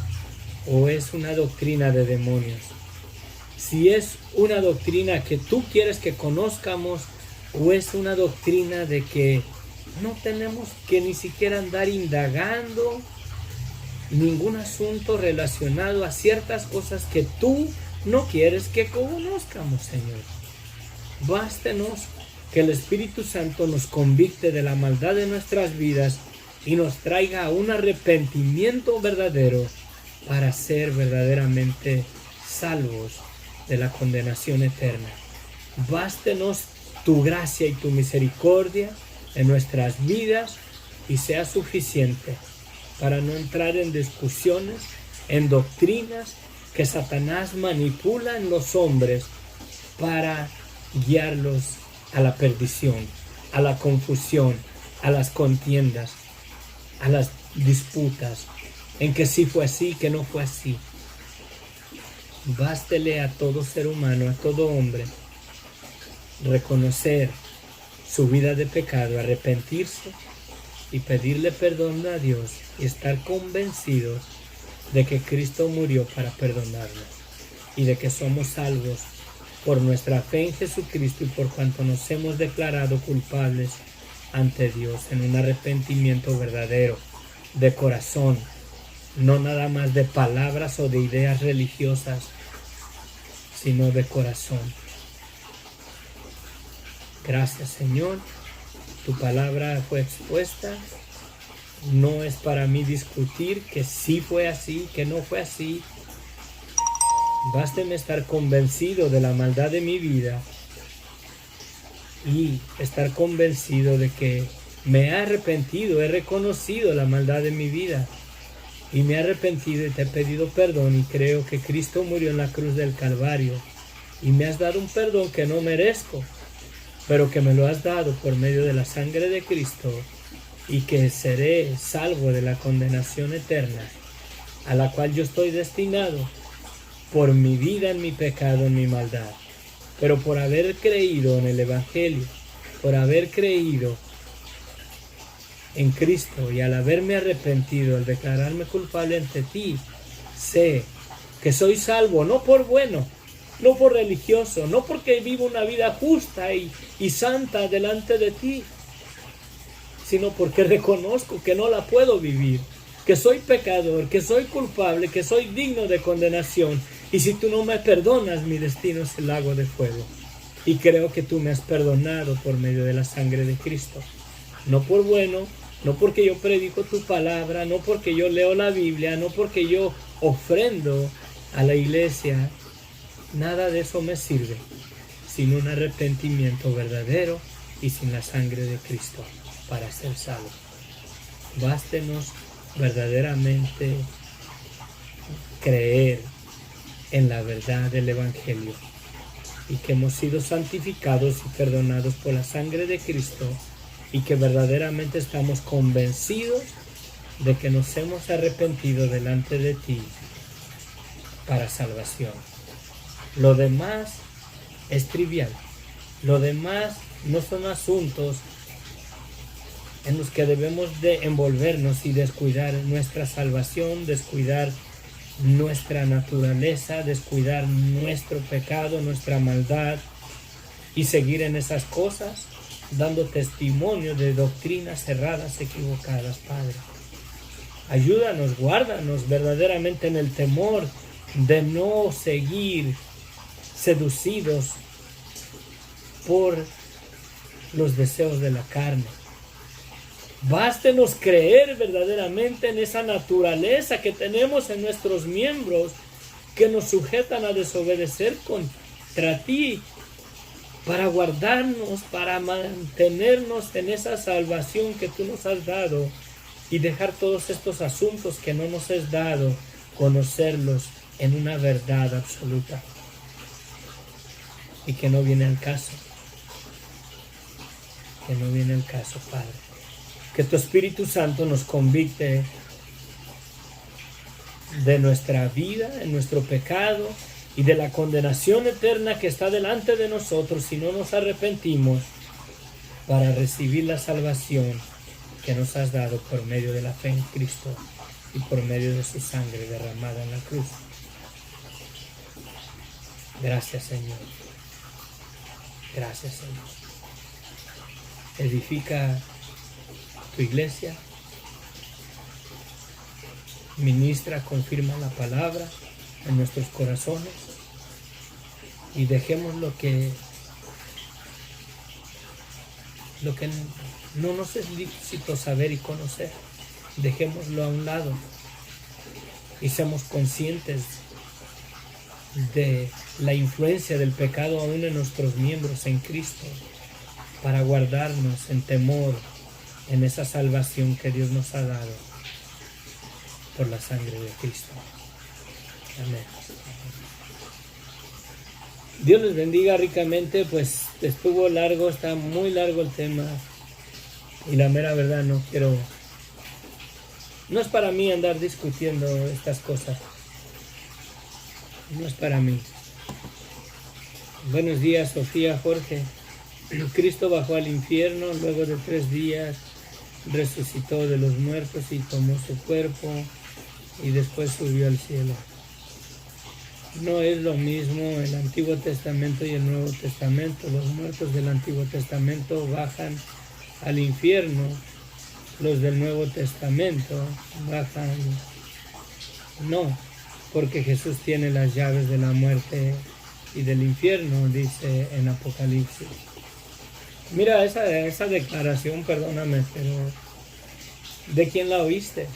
o es una doctrina de demonios. Si es una doctrina que tú quieres que conozcamos o es una doctrina de que no tenemos que ni siquiera andar indagando ningún asunto relacionado a ciertas cosas que tú no quieres que conozcamos, Señor. Bástenos que el Espíritu Santo nos convicte de la maldad de nuestras vidas y nos traiga a un arrepentimiento verdadero para ser verdaderamente salvos de la condenación eterna. Bástenos tu gracia y tu misericordia en nuestras vidas y sea suficiente para no entrar en discusiones, en doctrinas que Satanás manipula en los hombres para guiarlos a la perdición, a la confusión, a las contiendas, a las disputas, en que sí fue así, que no fue así. Bástele a todo ser humano, a todo hombre, reconocer su vida de pecado, arrepentirse y pedirle perdón a Dios y estar convencidos de que Cristo murió para perdonarnos y de que somos salvos por nuestra fe en Jesucristo y por cuanto nos hemos declarado culpables ante Dios en un arrepentimiento verdadero, de corazón, no nada más de palabras o de ideas religiosas, sino de corazón. Gracias, Señor. Tu palabra fue expuesta. No es para mí discutir que sí fue así, que no fue así. Básteme estar convencido de la maldad de mi vida y estar convencido de que me he arrepentido, he reconocido la maldad de mi vida y me he arrepentido y te he pedido perdón y creo que Cristo murió en la cruz del Calvario y me has dado un perdón que no merezco, pero que me lo has dado por medio de la sangre de Cristo y que seré salvo de la condenación eterna a la cual yo estoy destinado por mi vida en mi pecado, en mi maldad. Pero por haber creído en el Evangelio, por haber creído en Cristo y al haberme arrepentido, al declararme culpable ante ti, sé que soy salvo, no por bueno, no por religioso, no porque vivo una vida justa y santa delante de ti, sino porque reconozco que no la puedo vivir, que soy pecador, que soy culpable, que soy digno de condenación. Y si tú no me perdonas, mi destino es el lago de fuego. Y creo que tú me has perdonado por medio de la sangre de Cristo. No por bueno, no porque yo predico tu palabra, no porque yo leo la Biblia, no porque yo ofrendo a la iglesia. Nada de eso me sirve, sin un arrepentimiento verdadero y sin la sangre de Cristo para ser salvo. Bástenos verdaderamente creer en la verdad del Evangelio y que hemos sido santificados y perdonados por la sangre de Cristo y que verdaderamente estamos convencidos de que nos hemos arrepentido delante de ti para salvación. Lo demás es trivial. Lo demás no son asuntos en los que debemos de envolvernos y descuidar nuestra salvación, descuidar nuestra naturaleza, descuidar nuestro pecado, nuestra maldad y seguir en esas cosas dando testimonio de doctrinas erradas, equivocadas, Padre. Ayúdanos, guárdanos verdaderamente en el temor de no seguir seducidos por los deseos de la carne. Bástenos creer verdaderamente en esa naturaleza que tenemos en nuestros miembros que nos sujetan a desobedecer contra ti, para guardarnos, para mantenernos en esa salvación que tú nos has dado y dejar todos estos asuntos que no nos has dado, conocerlos en una verdad absoluta y que no viene al caso. Que no viene al caso, Padre. Que tu Espíritu Santo nos convicte de nuestra vida, en nuestro pecado y de la condenación eterna que está delante de nosotros si no nos arrepentimos para recibir la salvación que nos has dado por medio de la fe en Cristo y por medio de su sangre derramada en la cruz. Gracias, Señor. Gracias, Señor. Edifica tu iglesia, ministra, confirma la palabra en nuestros corazones y dejemos lo que no nos es lícito saber y conocer, dejémoslo a un lado y seamos conscientes de la influencia del pecado aún en nuestros miembros en Cristo, para guardarnos en temor en esa salvación que Dios nos ha dado por la sangre de Cristo. Amén. Dios les bendiga ricamente. Pues estuvo largo, está muy largo el tema. Y la mera verdad no es para mí andar discutiendo estas cosas. No es para mí. Buenos días, Sofía, Jorge. Cristo bajó al infierno, luego de 3 días resucitó de los muertos y tomó su cuerpo y después subió al cielo. No es lo mismo el Antiguo Testamento y el Nuevo Testamento. Los muertos del Antiguo Testamento bajan al infierno. Los del Nuevo Testamento bajan, no, porque Jesús tiene las llaves de la muerte y del infierno, dice en Apocalipsis. Mira, esa declaración, perdóname, pero ¿de quién la oíste?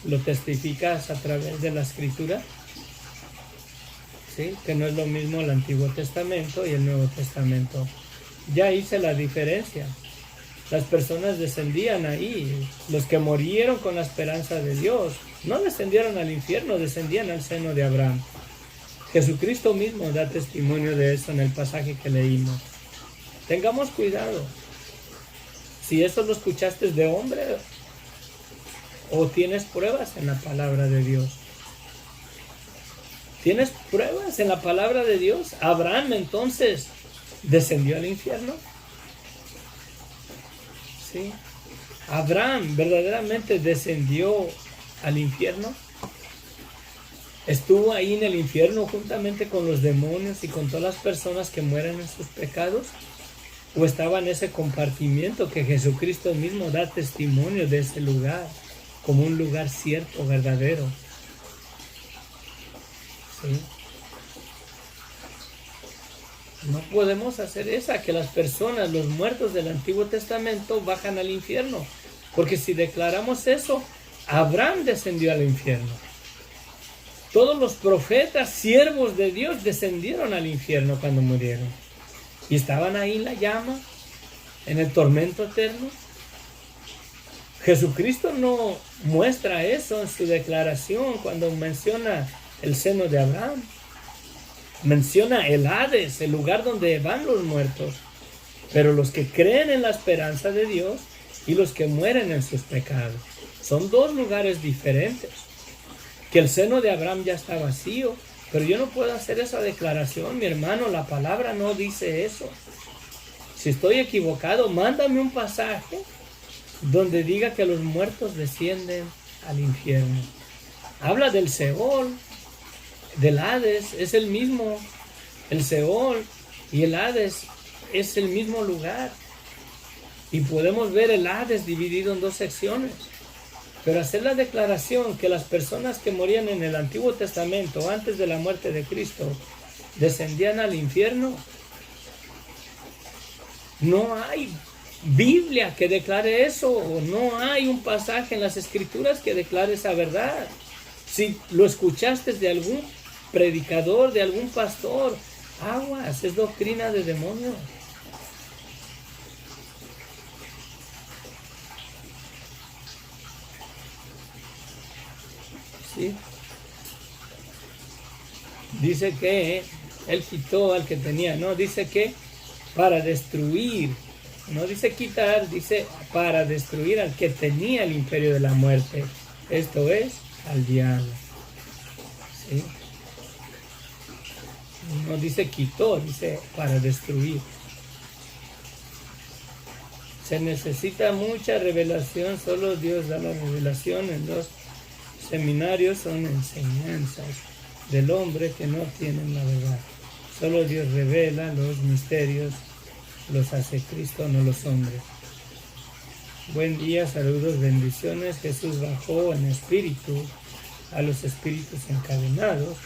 ¿Lo testificas a través de la Escritura? ¿Sí? Que no es lo mismo el Antiguo Testamento y el Nuevo Testamento. Ya hice la diferencia. Las personas descendían ahí. Los que murieron con la esperanza de Dios no descendieron al infierno, descendían al seno de Abraham. Jesucristo mismo da testimonio de eso en el pasaje que leímos. Tengamos cuidado. Si eso lo escuchaste de hombre o tienes pruebas en la palabra de Dios. ¿Tienes pruebas en la palabra de Dios? ¿Abraham entonces descendió al infierno? ¿Sí? ¿Abraham verdaderamente descendió al infierno? ¿Estuvo ahí en el infierno juntamente con los demonios y con todas las personas que mueren en sus pecados? ¿O estaba en ese compartimiento que Jesucristo mismo da testimonio de ese lugar como un lugar cierto, verdadero? ¿Sí? No podemos hacer esa, que las personas, los muertos del Antiguo Testamento bajan al infierno. Porque si declaramos eso, Abraham descendió al infierno. Todos los profetas, siervos de Dios, descendieron al infierno cuando murieron. Y estaban ahí en la llama, en el tormento eterno. Jesucristo no muestra eso en su declaración cuando menciona el seno de Abraham. Menciona el Hades, el lugar donde van los muertos. Pero los que creen en la esperanza de Dios y los que mueren en sus pecados. Son dos lugares diferentes. Que el seno de Abraham ya está vacío. Pero yo no puedo hacer esa declaración, mi hermano. La palabra no dice eso. Si estoy equivocado, mándame un pasaje donde diga que los muertos descienden al infierno. Habla del Seol, del Hades, es el mismo. El Seol y el Hades es el mismo lugar. Y podemos ver el Hades dividido en 2 secciones. Pero hacer la declaración que las personas que morían en el Antiguo Testamento antes de la muerte de Cristo descendían al infierno, no hay Biblia que declare eso, no hay un pasaje en las Escrituras que declare esa verdad. Si lo escuchaste de algún predicador, de algún pastor, aguas, es doctrina de demonios. ¿Sí? Dice que él quitó al que tenía, no, dice que para destruir, no dice quitar, dice para destruir al que tenía el imperio de la muerte, esto es, al diablo. ¿Sí? No dice quitó, dice para destruir. Se necesita mucha revelación, solo Dios da la revelación. En los seminarios son enseñanzas del hombre que no tienen la verdad. Solo Dios revela los misterios, los hace Cristo, no los hombres. Buen día, saludos, bendiciones. Jesús bajó en espíritu a los espíritus encadenados,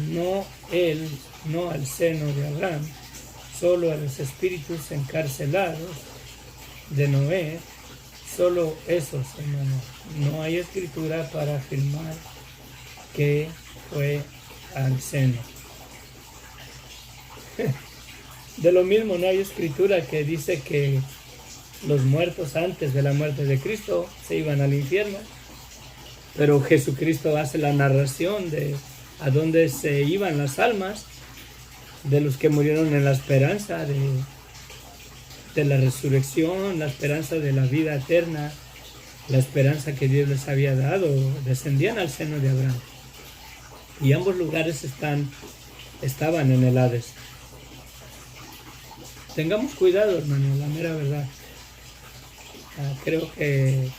no al seno de Abraham, solo a los espíritus encarcelados de Noé, solo esos, hermanos. No hay escritura para afirmar que fue al seno. De lo mismo, no hay escritura que dice que los muertos antes de la muerte de Cristo se iban al infierno. Pero Jesucristo hace la narración de a dónde se iban las almas de los que murieron en la esperanza de la resurrección, la esperanza de la vida eterna, la esperanza que Dios les había dado, descendían al seno de Abraham. Y ambos lugares estaban en el Hades. Tengamos cuidado, hermano, la mera verdad. Creo que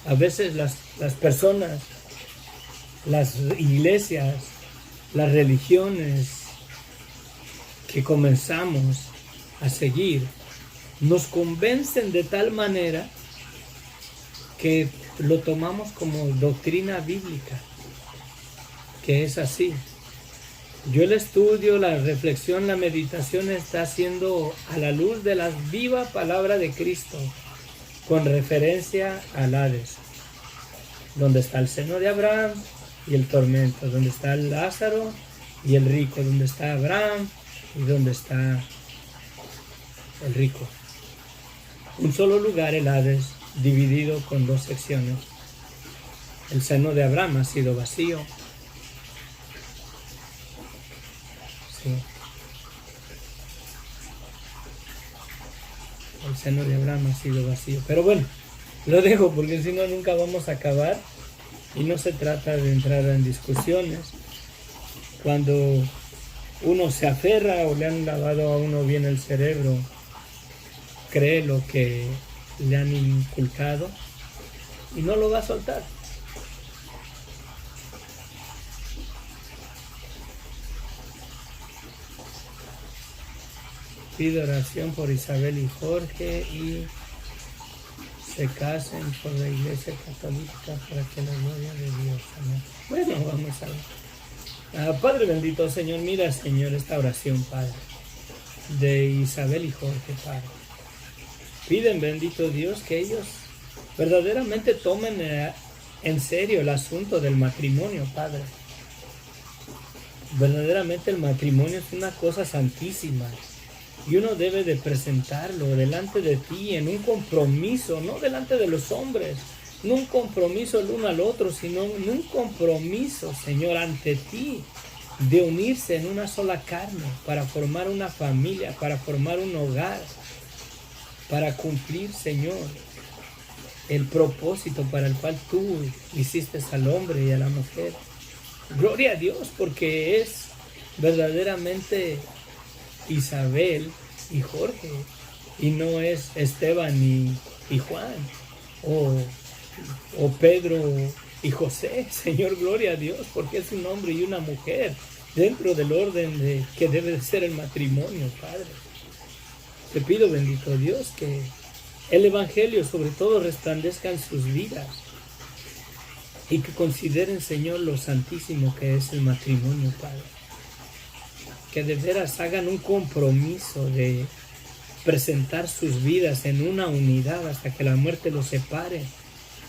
a veces las personas, las iglesias, las religiones que comenzamos a seguir, nos convencen de tal manera que lo tomamos como doctrina bíblica, que es así. Yo el estudio, la reflexión, la meditación está haciendo a la luz de la viva palabra de Cristo, con referencia al Hades, donde está el seno de Abraham y el tormento, donde está el Lázaro y el rico, donde está Abraham y donde está el rico. Un solo lugar, el Hades, dividido con dos secciones. El seno de Abraham ha sido vacío. Sí. El seno de Abraham ha sido vacío. Pero bueno, lo dejo porque si no nunca vamos a acabar. Y no se trata de entrar en discusiones. Cuando uno se aferra o le han lavado a uno bien el cerebro, cree lo que le han inculcado y no lo va a soltar. Pido oración por Isabel y Jorge y se casen por la Iglesia Católica para que la gloria de Dios. Amén. Bueno, vamos a ver. Padre bendito, Señor, mira, Señor, esta oración, Padre, de Isabel y Jorge, Padre. Piden, bendito Dios, que ellos verdaderamente tomen en serio el asunto del matrimonio, Padre. Verdaderamente el matrimonio es una cosa santísima. Y uno debe de presentarlo delante de ti en un compromiso, no delante de los hombres, no un compromiso el uno al otro, sino en un compromiso, Señor, ante ti, de unirse en una sola carne para formar una familia, para formar un hogar, para cumplir, Señor, el propósito para el cual tú hiciste al hombre y a la mujer. Gloria a Dios, porque es verdaderamente Isabel y Jorge, y no es Esteban y Juan, o Pedro y José. Señor, gloria a Dios, porque es un hombre y una mujer dentro del orden que debe de ser el matrimonio, Padre. Te pido, bendito Dios, que el Evangelio sobre todo resplandezca en sus vidas y que consideren, Señor, lo santísimo que es el matrimonio, Padre. Que de veras hagan un compromiso de presentar sus vidas en una unidad hasta que la muerte los separe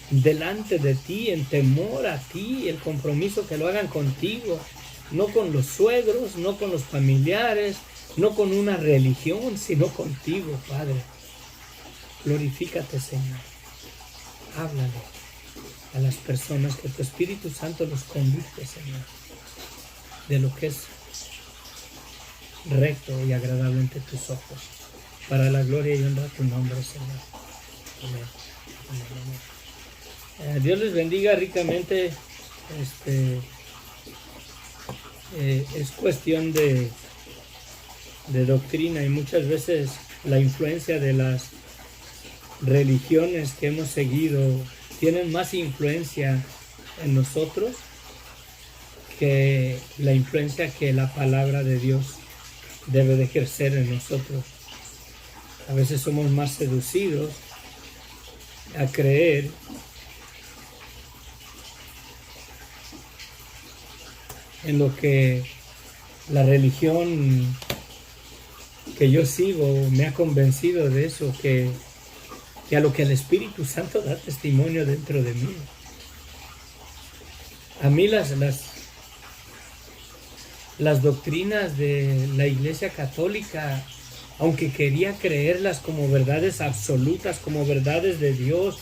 delante de ti, en temor a ti, el compromiso que lo hagan contigo, no con los suegros, no con los familiares, no con una religión, sino contigo, Padre. Glorifícate, Señor. Háblale a las personas, que tu Espíritu Santo los convicte, Señor, de lo que es recto y agradable ante tus ojos, para la gloria y honra de tu nombre, Señor. Amén. Amén, amén. Dios les bendiga ricamente. Es cuestión de doctrina, y muchas veces la influencia de las religiones que hemos seguido tienen más influencia en nosotros que la influencia que la palabra de Dios debe de ejercer en nosotros. A veces somos más seducidos a creer en lo que la religión que yo sigo me ha convencido de eso, que a lo que el Espíritu Santo da testimonio dentro de mí. A mí las doctrinas de la Iglesia Católica, aunque quería creerlas como verdades absolutas, como verdades de Dios,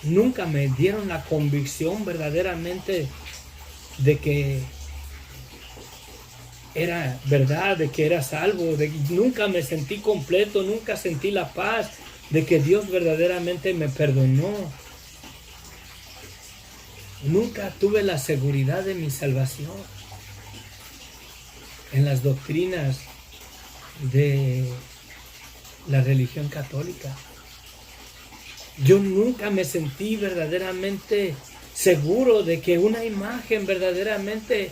nunca me dieron la convicción verdaderamente de que era verdad, de que era salvo, de que nunca me sentí completo, nunca sentí la paz, de que Dios verdaderamente me perdonó. Nunca tuve la seguridad de mi salvación en las doctrinas de la religión católica. Yo nunca me sentí verdaderamente seguro de que una imagen verdaderamente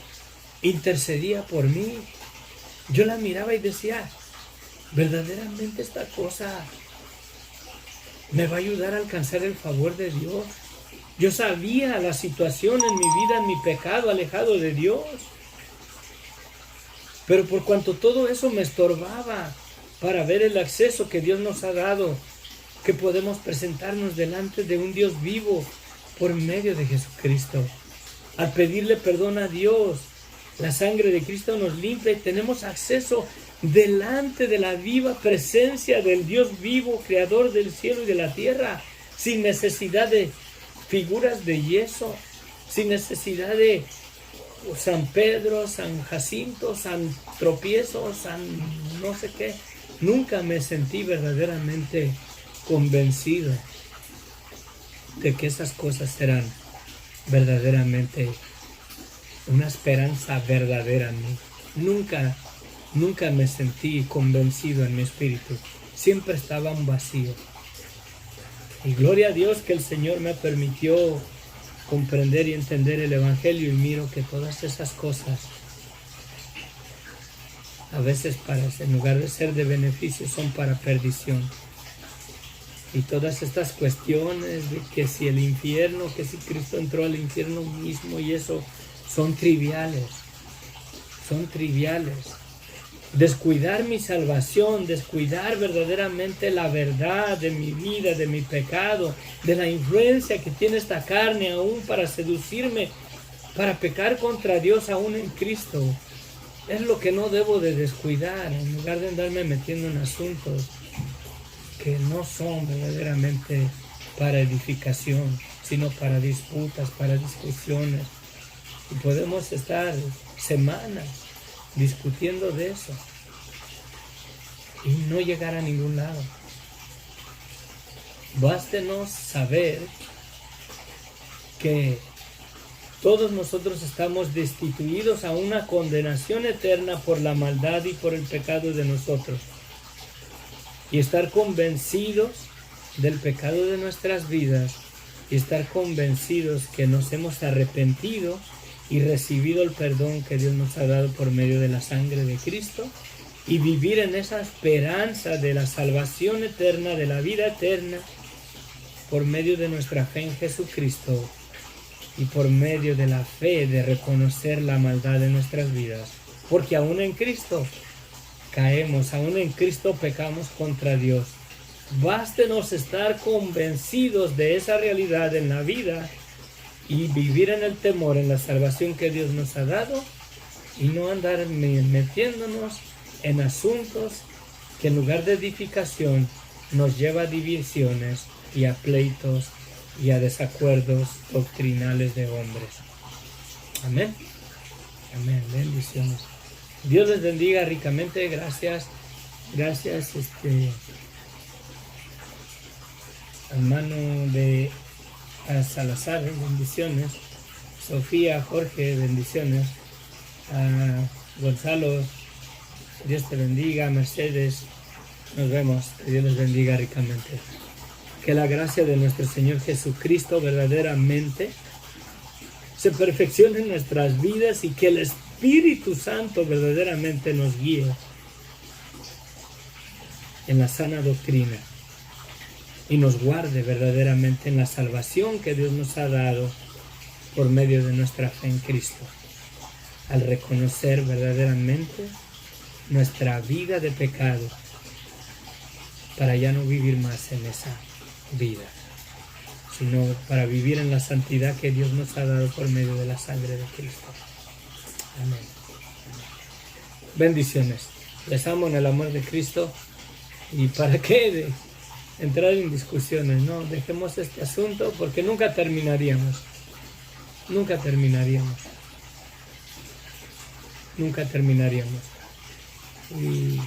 intercedía por mí. Yo la miraba y decía, verdaderamente esta cosa me va a ayudar a alcanzar el favor de Dios. Yo sabía la situación en mi vida, en mi pecado, alejado de Dios. Pero por cuanto todo eso me estorbaba para ver el acceso que Dios nos ha dado, que podemos presentarnos delante de un Dios vivo por medio de Jesucristo. Al pedirle perdón a Dios, la sangre de Cristo nos limpia y tenemos acceso delante de la viva presencia del Dios vivo, creador del cielo y de la tierra, sin necesidad de figuras de yeso, sin necesidad de San Pedro, San Jacinto, San Tropiezo, San no sé qué. Nunca me sentí verdaderamente convencido de que esas cosas eran verdaderamente una esperanza verdadera en mí. Nunca me sentí convencido en mi espíritu. Siempre estaba un vacío. Y gloria a Dios que el Señor me permitió comprender y entender el Evangelio, y miro que todas esas cosas a veces en lugar de ser de beneficio, son para perdición. Y todas estas cuestiones de que si el infierno, que si Cristo entró al infierno mismo y eso, son triviales. Son triviales. Descuidar mi salvación, descuidar verdaderamente la verdad de mi vida, de mi pecado, de la influencia que tiene esta carne aún para seducirme, para pecar contra Dios aún en Cristo. Es lo que no debo de descuidar, en lugar de andarme metiendo en asuntos que no son verdaderamente para edificación, sino para disputas, para discusiones. Y podemos estar semanas discutiendo de eso y no llegar a ningún lado. Bástenos saber que todos nosotros estamos destituidos a una condenación eterna por la maldad y por el pecado de nosotros. Y estar convencidos del pecado de nuestras vidas y estar convencidos que nos hemos arrepentido y recibido el perdón que Dios nos ha dado por medio de la sangre de Cristo, y vivir en esa esperanza de la salvación eterna, de la vida eterna, por medio de nuestra fe en Jesucristo y por medio de la fe de reconocer la maldad de nuestras vidas. Porque aún en Cristo caemos, aún en Cristo pecamos contra Dios. Bástenos estar convencidos de esa realidad en la vida y vivir en el temor, en la salvación que Dios nos ha dado, y no andar metiéndonos en asuntos que en lugar de edificación nos lleva a divisiones y a pleitos y a desacuerdos doctrinales de hombres. Amén. Amén. Bendiciones. Dios les bendiga ricamente. Gracias. Gracias, hermano de Salazar, bendiciones. Sofía, Jorge, bendiciones. Gonzalo, Dios te bendiga. Mercedes, nos vemos. Que Dios les bendiga ricamente. Que la gracia de nuestro Señor Jesucristo verdaderamente se perfeccione en nuestras vidas y que el Espíritu Santo verdaderamente nos guíe en la sana doctrina y nos guarde verdaderamente en la salvación que Dios nos ha dado por medio de nuestra fe en Cristo, al reconocer verdaderamente nuestra vida de pecado para ya no vivir más en esa vida, sino para vivir en la santidad que Dios nos ha dado por medio de la sangre de Cristo. Amén. Bendiciones. Les amo en el amor de Cristo. ¿Y para qué entrar en discusiones? No, dejemos este asunto porque nunca terminaríamos. Nunca terminaríamos. nunca terminaríamos. Y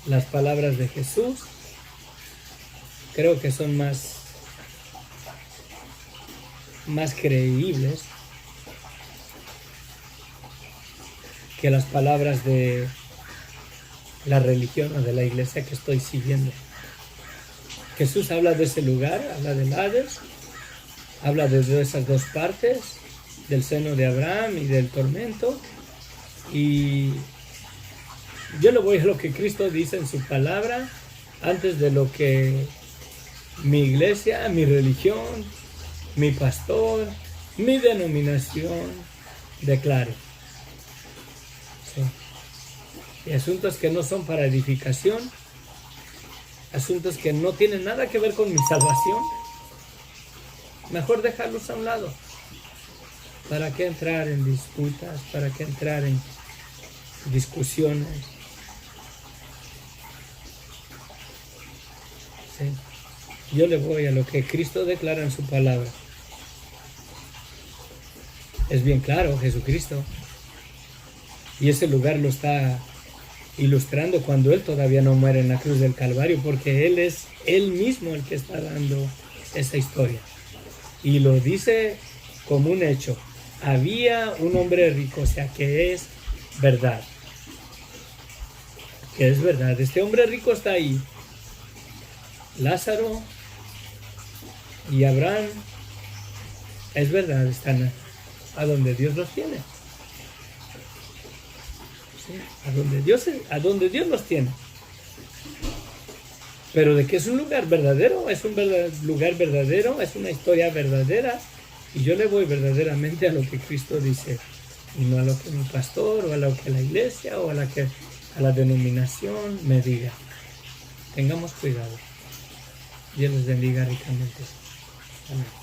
las palabras de Jesús creo que son más creíbles que las palabras de la religión o de la iglesia que estoy siguiendo. Jesús habla de ese lugar, habla del Hades, habla de esas dos partes, del seno de Abraham y del tormento. Y yo le voy a lo que Cristo dice en su palabra antes de lo que mi iglesia, mi religión, mi pastor, mi denominación declare. Sí. Y asuntos que no son para edificación, asuntos que no tienen nada que ver con mi salvación, mejor dejarlos a un lado. ¿Para qué entrar en disputas? ¿Para qué entrar en discusiones? Sí. Yo le voy a lo que Cristo declara en su palabra. Es bien claro, Jesucristo. Y ese lugar lo está ilustrando cuando Él todavía no muere en la cruz del Calvario, porque Él es Él mismo el que está dando esa historia. Y lo dice como un hecho. Había un hombre rico, o sea que es verdad. Que es verdad. Este hombre rico está ahí. Lázaro y Abraham, es verdad, están a donde Dios los tiene. ¿Sí? A donde Dios los tiene. Pero de que es un lugar verdadero, lugar verdadero, es una historia verdadera. Y yo le voy verdaderamente a lo que Cristo dice. Y no a lo que mi pastor, o a lo que la iglesia, o a la denominación me diga. Tengamos cuidado. Dios les bendiga ricamente. Amén.